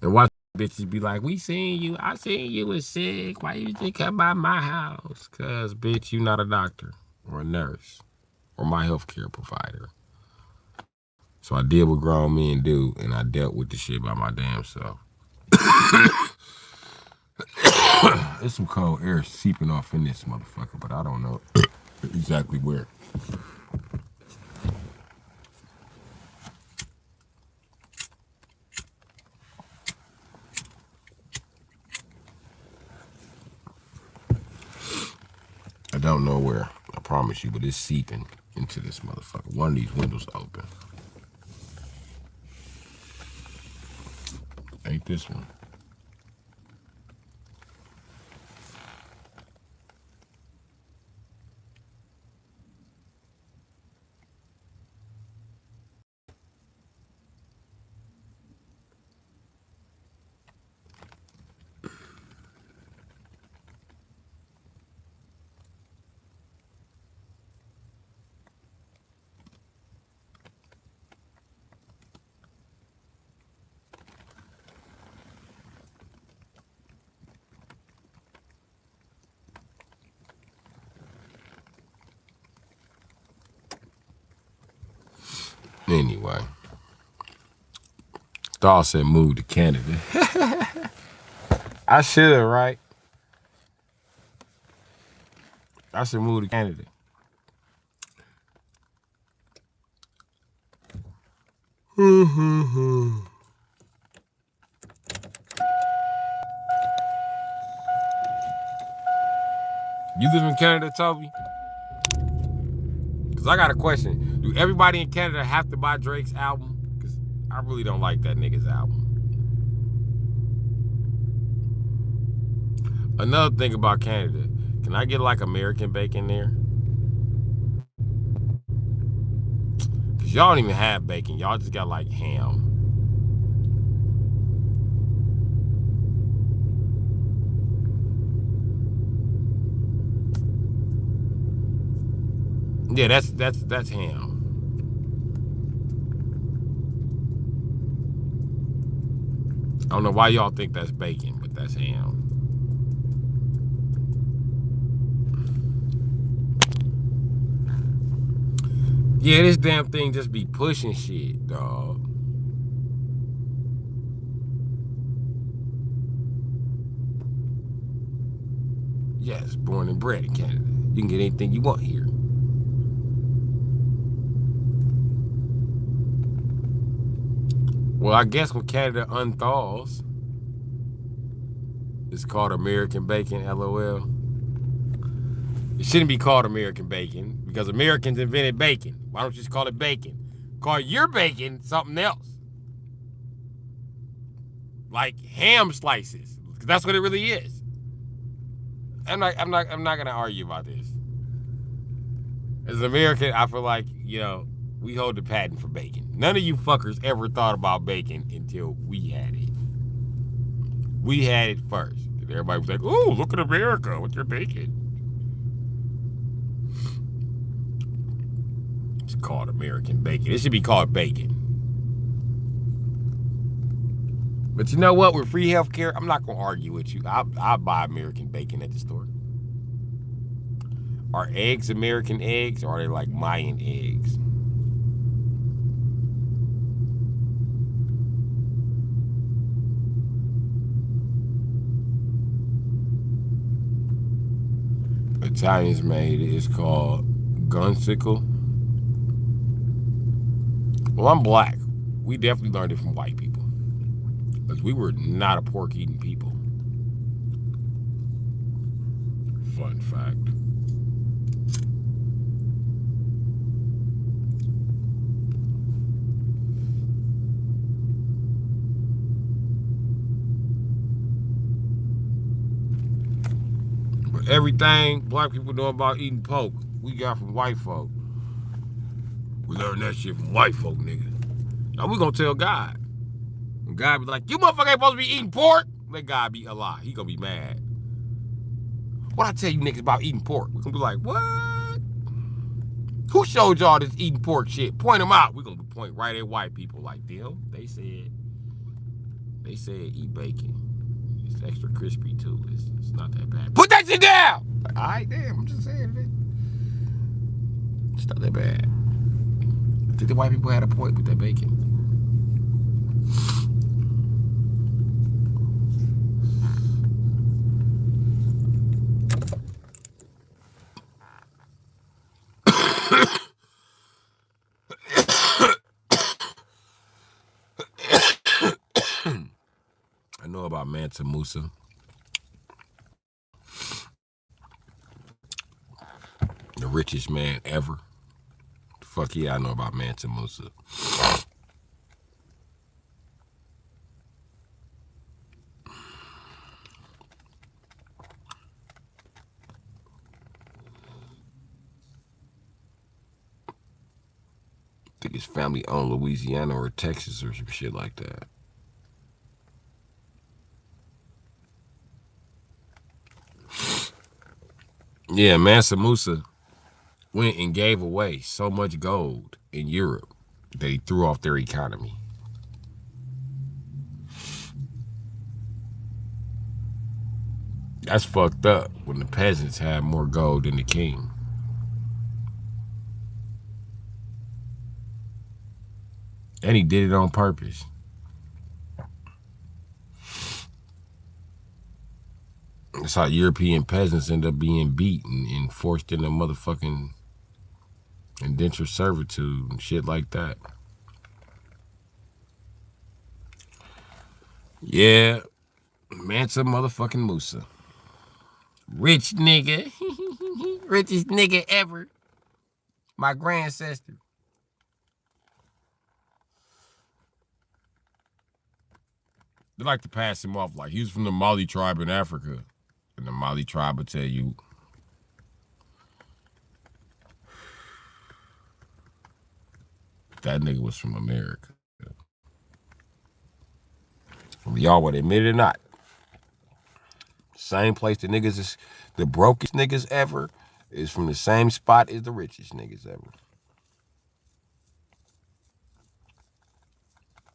And watch bitches be like, we seen you. I seen you was sick. Why you just come by my house? Cause bitch, you not a doctor or a nurse or my health care provider. So I deal with grown men do, and I dealt with the shit by my damn self. There's some cold air seeping off in this motherfucker, but I don't know exactly where. I don't know where, I promise you, but it's seeping into this motherfucker. One of these windows open. Ain't this one. Anyway, Star said move to Canada. I should have, right? I should move to Canada. You live in Canada, Toby? Because I got a question. Do everybody in Canada have to buy Drake's album? Because I really don't like that nigga's album. Another thing about Canada, can I get like American bacon there? Because y'all don't even have bacon. Y'all just got like ham. Yeah, that's ham. I don't know why y'all think that's bacon, but that's ham. Yeah, this damn thing just be pushing shit, dog. Yes, born and bred in Canada. You can get anything you want here. Well, I guess when Canada unthaws, it's called American bacon, LOL. It shouldn't be called American bacon because Americans invented bacon. Why don't you just call it bacon? Call your bacon something else. Like ham slices. That's what it really is. I'm not gonna argue about this. As an American, I feel like, we hold the patent for bacon. None of you fuckers ever thought about bacon until we had it. We had it first. And everybody was like, "Oh, look at America with their bacon." It's called American bacon. It should be called bacon. But you know what? With free healthcare, I'm not gonna argue with you. I'll buy American bacon at the store. Are eggs American eggs, or are they like Mayan eggs? Italians made it. It's called gunsicle. Well, I'm black. We definitely learned it from white people. Because we were not a pork-eating people. Fun fact. But everything black people know about eating pork, we got from white folk. We learned that shit from white folk, nigga. Now we gonna tell God. When God be like, "You motherfucker ain't supposed to be eating pork," let God be a lie. He gonna be mad. What I tell you niggas about eating pork? We gonna be like, "What? Who showed y'all this eating pork shit? Point them out." We gonna point right at white people like, "Them, they said eat bacon. It's extra crispy too. It's not that bad. Put that shit down!" Like, all right, damn, I'm just saying, man. It's not that bad. I think the white people had a point with that bacon. I know about Mansa Musa. The richest man ever. Fuck yeah, I know about Mansa Musa. I think his family owned Louisiana or Texas or some shit like that. Yeah, Mansa Musa went and gave away so much gold in Europe that he threw off their economy. That's fucked up when the peasants had more gold than the king. And he did it on purpose. That's how European peasants end up being beaten and forced into motherfucking indentured servitude and shit like that. Yeah, Mansa motherfucking Musa. Rich nigga. Richest nigga ever. My grandsister. They like to pass him off like he was from the Mali tribe in Africa. And the Mali tribe will tell you, that nigga was from America. Y'all would admit it or not. Same place the niggas is, the brokest niggas ever is from the same spot as the richest niggas ever.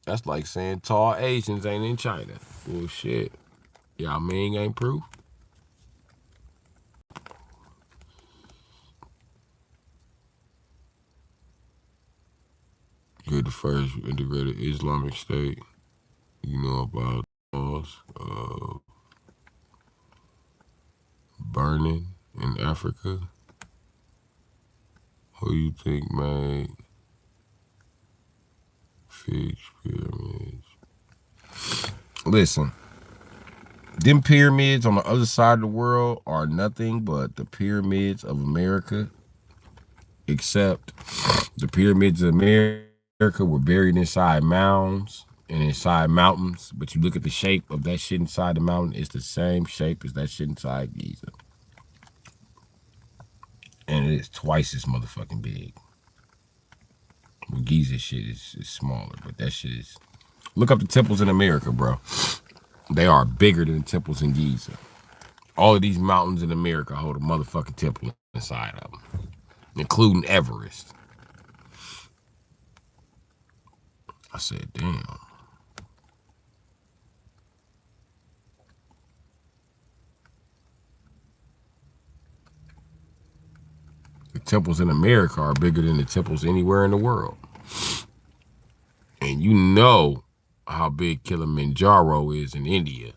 That's like saying tall Asians ain't in China. Bullshit. Y'all Ming ain't proof. You're the first integrated Islamic state. You know about laws. burning in Africa? Who you think made Fixed pyramids? Listen, them pyramids on the other side of the world are nothing but the pyramids of America, except the pyramids of America were buried inside mounds and inside mountains, but you look at the shape of that shit inside the mountain, it's the same shape as that shit inside Giza. And it is twice as motherfucking big. Well, Giza shit is smaller, but that shit is... Look up the temples in America, bro. They are bigger than the temples in Giza. All of these mountains in America hold a motherfucking temple inside of them, including Everest. I said, damn. The temples in America are bigger than the temples anywhere in the world. And you know how big Kilimanjaro is in India.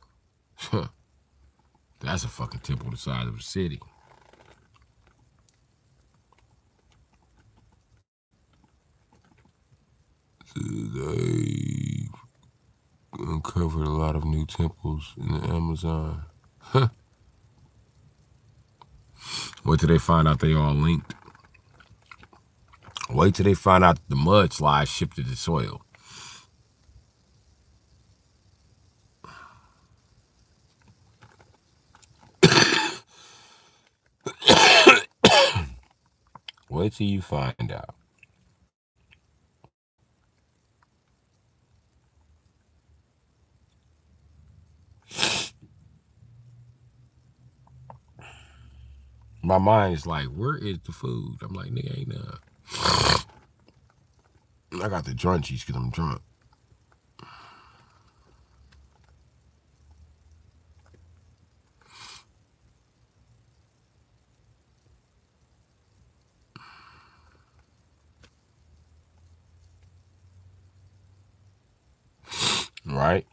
That's a fucking temple the size of a city. They uncovered a lot of new temples in the Amazon. Wait till they find out they all linked. Wait till they find out the mudslides shifted the soil. Wait till you find out. My mind is like, where is the food? I'm like, nigga, ain't none. I got the drunchies because I'm drunk. Right?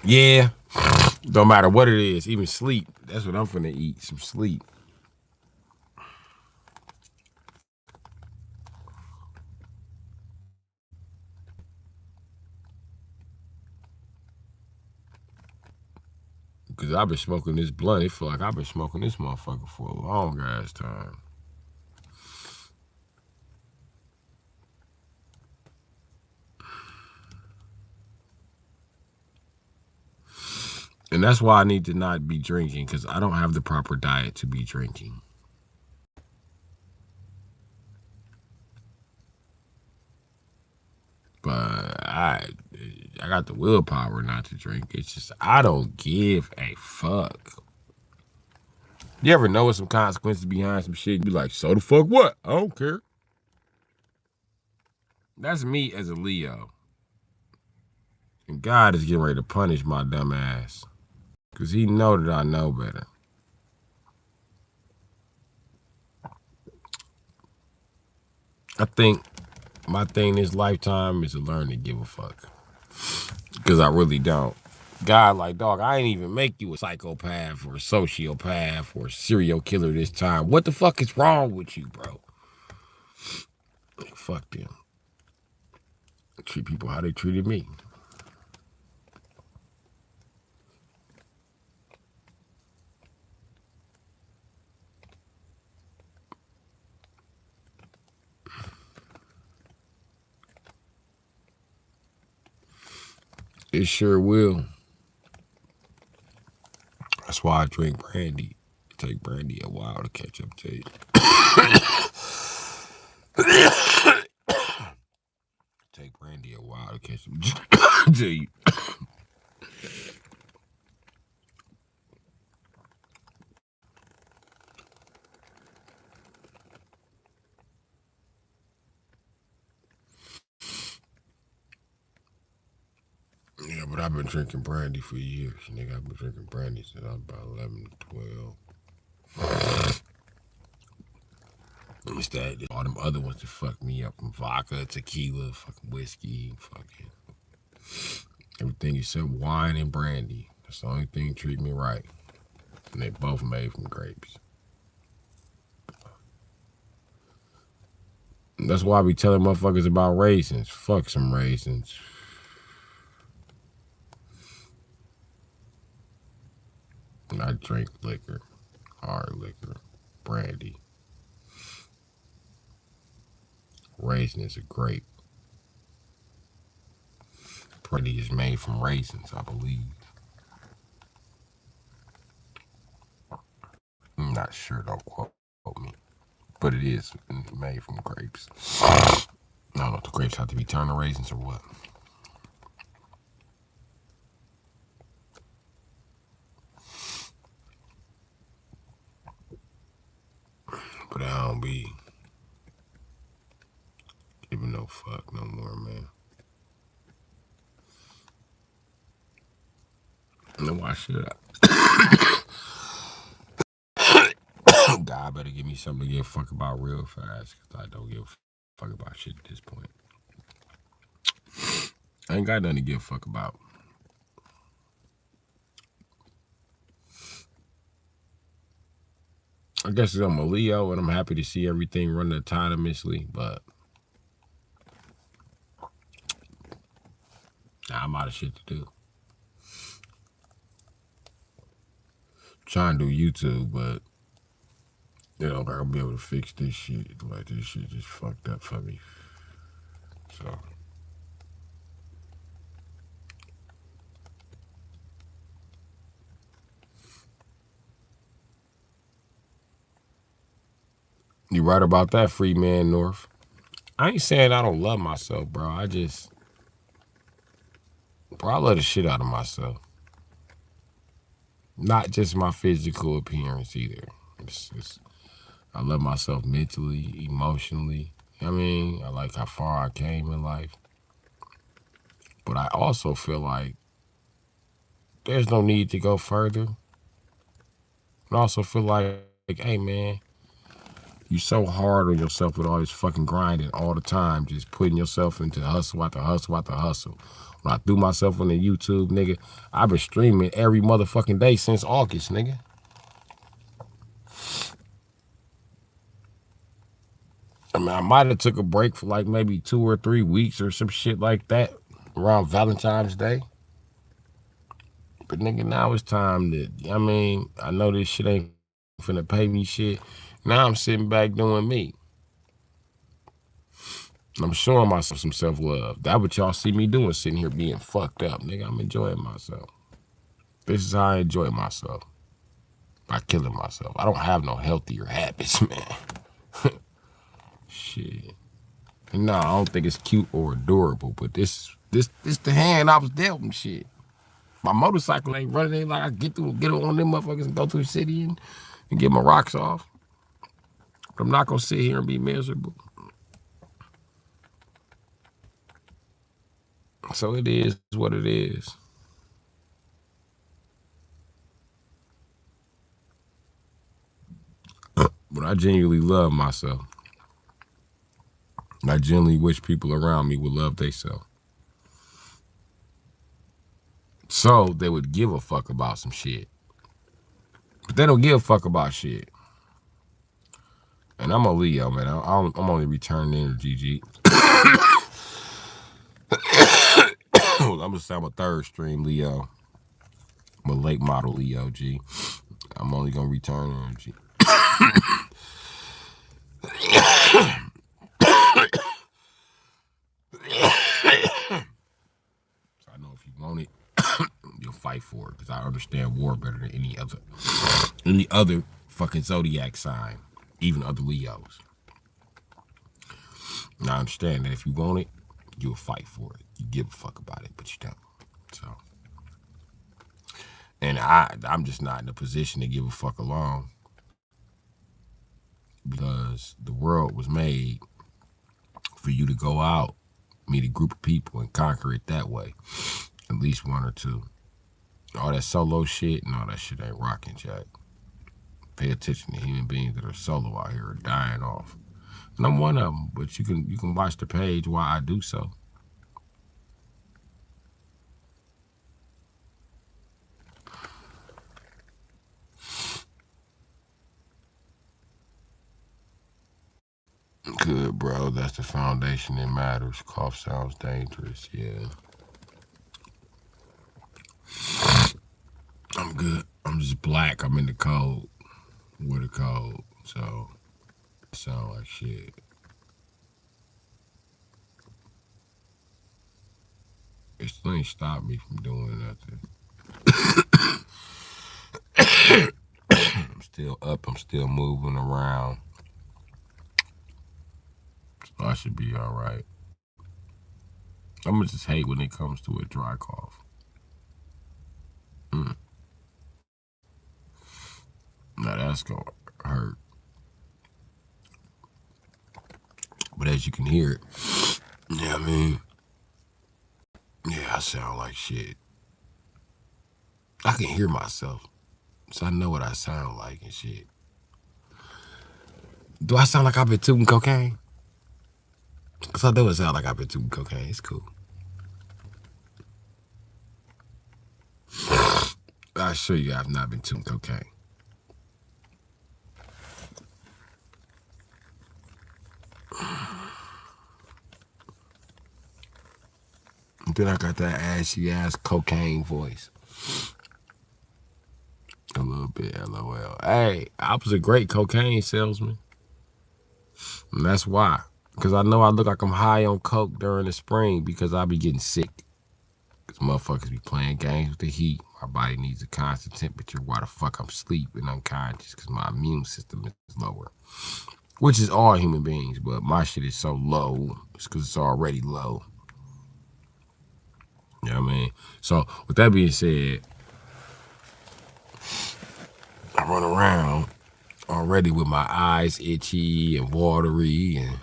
Yeah. Don't matter what it is, even sleep. That's what I'm finna eat, some sleep. Because I've been smoking this blunt. It feel like I've been smoking this motherfucker for a long ass time. And that's why I need to not be drinking, because I don't have the proper diet to be drinking. But I got the willpower not to drink. It's just, I don't give a fuck. You ever know some consequences behind some shit? You be like, so the fuck what? I don't care. That's me as a Leo. And God is getting ready to punish my dumb ass. Because he know that I know better. I think my thing this lifetime is to learn to give a fuck. Because I really don't. God, like, dog, I ain't even make you a psychopath or a sociopath or a serial killer this time. What the fuck is wrong with you, bro? Fuck them. I treat people how they treated me. It sure will. That's why I drink brandy. It take brandy a while to catch up to you. Take brandy a while to catch up to you. Yeah, but I've been drinking brandy for years, nigga. I've been drinking brandy since I was about 11, 12. It's that, all them other ones that fuck me up, from vodka, tequila, fucking whiskey, fucking Everything except wine and brandy. That's the only thing treat me right. And they both made from grapes. And that's why I be telling motherfuckers about raisins. Fuck some raisins. And I drink liquor. Hard liquor. Brandy. Raisin is a grape. Brandy is made from raisins, I believe. I'm not sure, don't quote me. But it is made from grapes. I don't know if the grapes have to be turned to raisins or what. But I don't be giving no fuck no more, man. No, why should I? God better give me something to give a fuck about real fast, because I don't give a fuck about shit at this point. I ain't got nothing to give a fuck about. I guess I'm a Leo, and I'm happy to see everything running autonomously, but I'm out of shit to do. Trying to do YouTube, but you know, I'll be able to fix this shit. Like, this shit just fucked up for me. So you right about that, free man North. I ain't saying I don't love myself, bro. I love the shit out of myself. Not just my physical appearance either. I love myself mentally, emotionally. I mean, I like how far I came in life. But I also feel like there's no need to go further. I also feel like, hey, man, you so hard on yourself with all this fucking grinding all the time, just putting yourself into hustle after hustle after hustle. When I threw myself on the YouTube, nigga, I've been streaming every motherfucking day since August, nigga. I mean, I might have took a break for like maybe 2 or 3 weeks or some shit like that around Valentine's Day. But nigga, now it's time to, I mean, I know this shit ain't finna pay me shit. Now I'm sitting back doing me. I'm showing myself some self-love. That's what y'all see me doing, sitting here being fucked up. Nigga, I'm enjoying myself. This is how I enjoy myself. By killing myself. I don't have no healthier habits, man. Shit. No, I don't think it's cute or adorable, but this the hand I was dealt and shit. My motorcycle ain't running. Ain't like I get on them motherfuckers and go to the city and get my rocks off. But I'm not gonna sit here and be miserable. So it is what it is. But I genuinely love myself. I genuinely wish people around me would love themselves. So they would give a fuck about some shit. But they don't give a fuck about shit. And I'm a Leo, man. I'm only returning energy, G. I'm gonna say I'm a third stream Leo. I'm a late model Leo, G. I'm only gonna return energy. So I know if you want it, you'll fight for it, because I understand war better than any other fucking zodiac sign, even other Leos. And I understand that if you want it, you'll fight for it. You give a fuck about it, but you don't. So, and I'm just not in a position to give a fuck alone, because the world was made for you to go out, meet a group of people, and conquer it that way. At least one or two. All that solo shit and all that shit ain't rocking, Jack. Pay attention to human beings that are solo out here are dying off. And I'm one of them, but you can watch the page while I do so. Good, bro. That's the foundation that matters. Cough sounds dangerous. Yeah. I'm good. I'm just black. I'm in the cold. With a cold. So, I sound like shit. It still ain't stopped me from doing nothing. I'm still up. I'm still moving around. So I should be all right. I'm gonna just hate when it comes to a dry cough. Now that's gonna hurt. But as you can hear it, yeah, I mean, yeah, I sound like shit. I can hear myself, so I know what I sound like and shit. Do I sound like I've been tooting cocaine? Cause I do it sound like I've been tooting cocaine. It's cool. I assure you I've not been tooting cocaine. And then I got that ashy ass cocaine voice. A little bit, LOL. Hey, I was a great cocaine salesman. And that's why. Because I know I look like I'm high on coke during the spring because I be getting sick. Because motherfuckers be playing games with the heat. My body needs a constant temperature while the fuck I'm sleeping unconscious because my immune system is lower. Which is all human beings, but my shit is so low. It's because it's already low. You know what I mean? So, with that being said, I run around already with my eyes itchy and watery and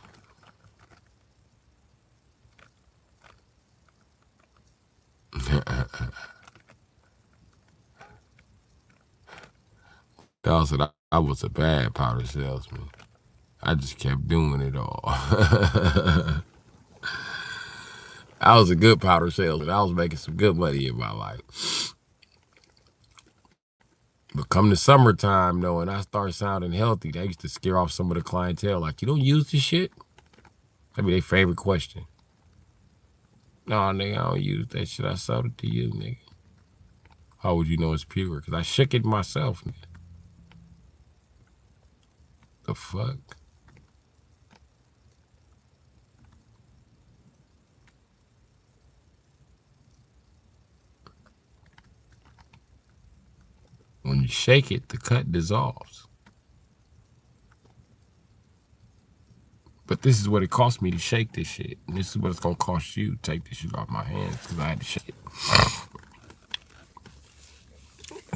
y'all said I was a bad powder salesman. I just kept doing it all. I was a good powder salesman. I was making some good money in my life. But come the summertime, though, and I start sounding healthy, they used to scare off some of the clientele. Like, you don't use this shit? That'd be their favorite question. No, nigga, I don't use that shit. I sold it to you, nigga. How would you know it's pure? Because I shook it myself, nigga. The fuck? When you shake it, the cut dissolves. But this is what it cost me to shake this shit. And this is what it's gonna cost you to take this shit off my hands because I had to shake it.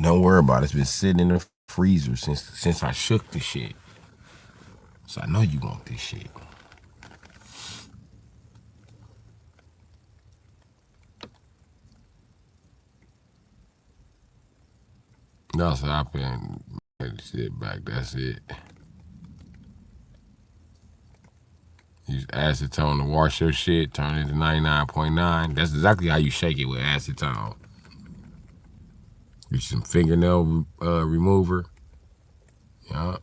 Don't worry about it. It's been sitting in the freezer since I shook the shit. So I know you want this shit. No, so I've been shit back. That's it. Use acetone to wash your shit, turn it to 99.9. That's exactly how you shake it with acetone. Use some fingernail remover. Yeah.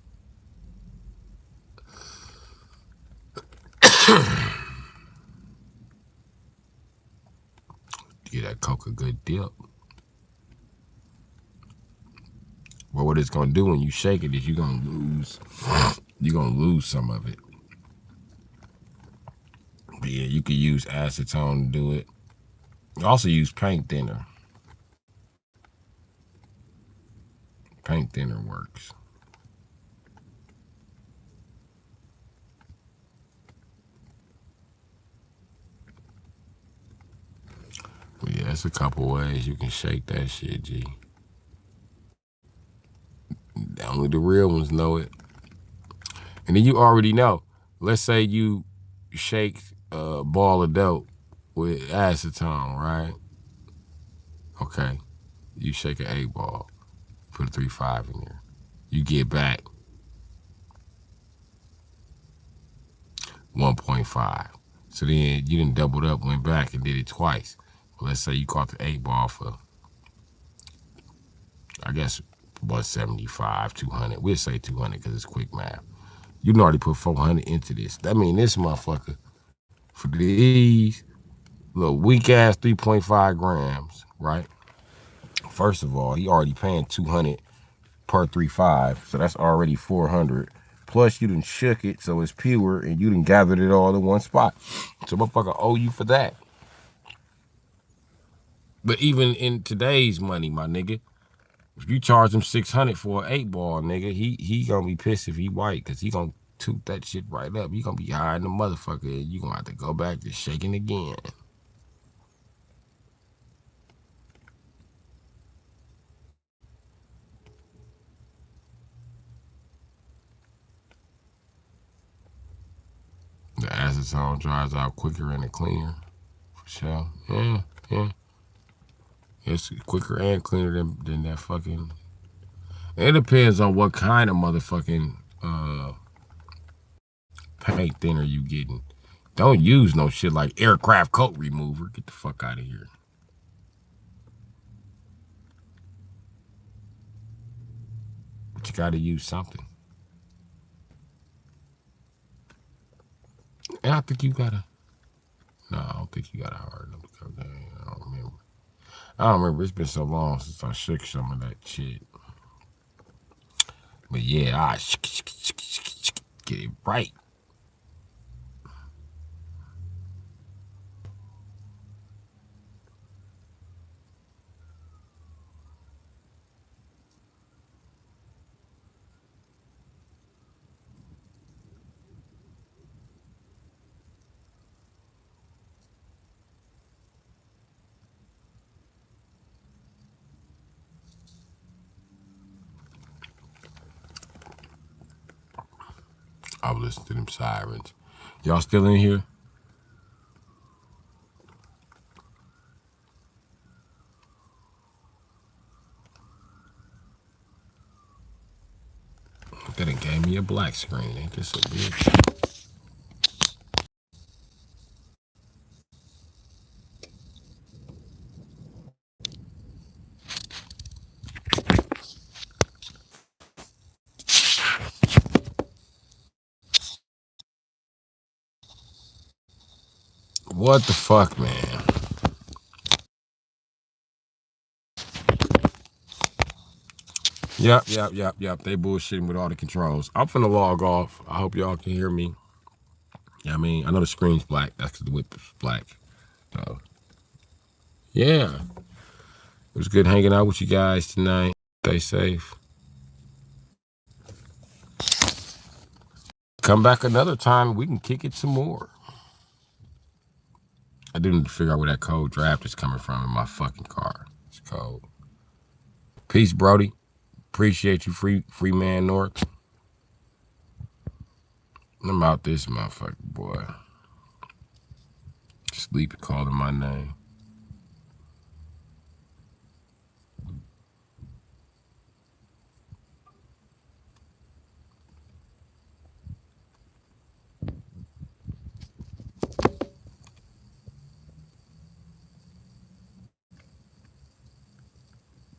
Get that coke a good dip. But what it's gonna do when you shake it is you're gonna lose some of it. But yeah, you could use acetone to do it. You also use paint thinner. Paint thinner works. But yeah, it's a couple ways you can shake that shit, G. Only the real ones know it. And then you already know. Let's say you shake a ball of dope with acetone, right? Okay. You shake an 8-ball, put a 3.5 in there. You get back 1.5. So then you done doubled up, went back and did it twice. Well, let's say you caught the 8-ball for, I guess, 175, 200. We'll say 200 because it's quick math. You done already put 400 into this. That mean this motherfucker, for these little weak-ass 3.5 grams, right? First of all, he already paying 200 per 3.5, so that's already 400. Plus, you done shook it, so it's pure, and you done gathered it all in one spot. So motherfucker owe you for that. But even in today's money, my nigga, if you charge him 600 for an 8-ball, nigga, he gonna be pissed if he white, cause he gonna toot that shit right up. You gonna be high in the motherfucker, and you gonna have to go back to shaking again. The acetone dries out quicker and cleaner, for sure. Yeah. It's quicker and cleaner than that fucking. It depends on what kind of motherfucking paint thinner you getting. Don't use no shit like aircraft coat remover. Get the fuck out of here. But you gotta use something. And I think you gotta. No, I don't think you gotta harden them. I don't remember. I don't remember. It's been so long since I shook some of that shit. But yeah, I get it right. I was listening to them sirens. Y'all still in here? That done gave me a black screen. Ain't this a bitch? What the fuck, man? Yep. They bullshitting with all the controls. I'm finna log off. I hope y'all can hear me. Yeah, I mean, I know the screen's black. That's because the whip is black. So, yeah. It was good hanging out with you guys tonight. Stay safe. Come back another time. We can kick it some more. I do need to figure out where that cold draft is coming from in my fucking car. It's cold. Peace, Brody. Appreciate you, free man North. I'm out this motherfucker, boy. Sleep calling my name.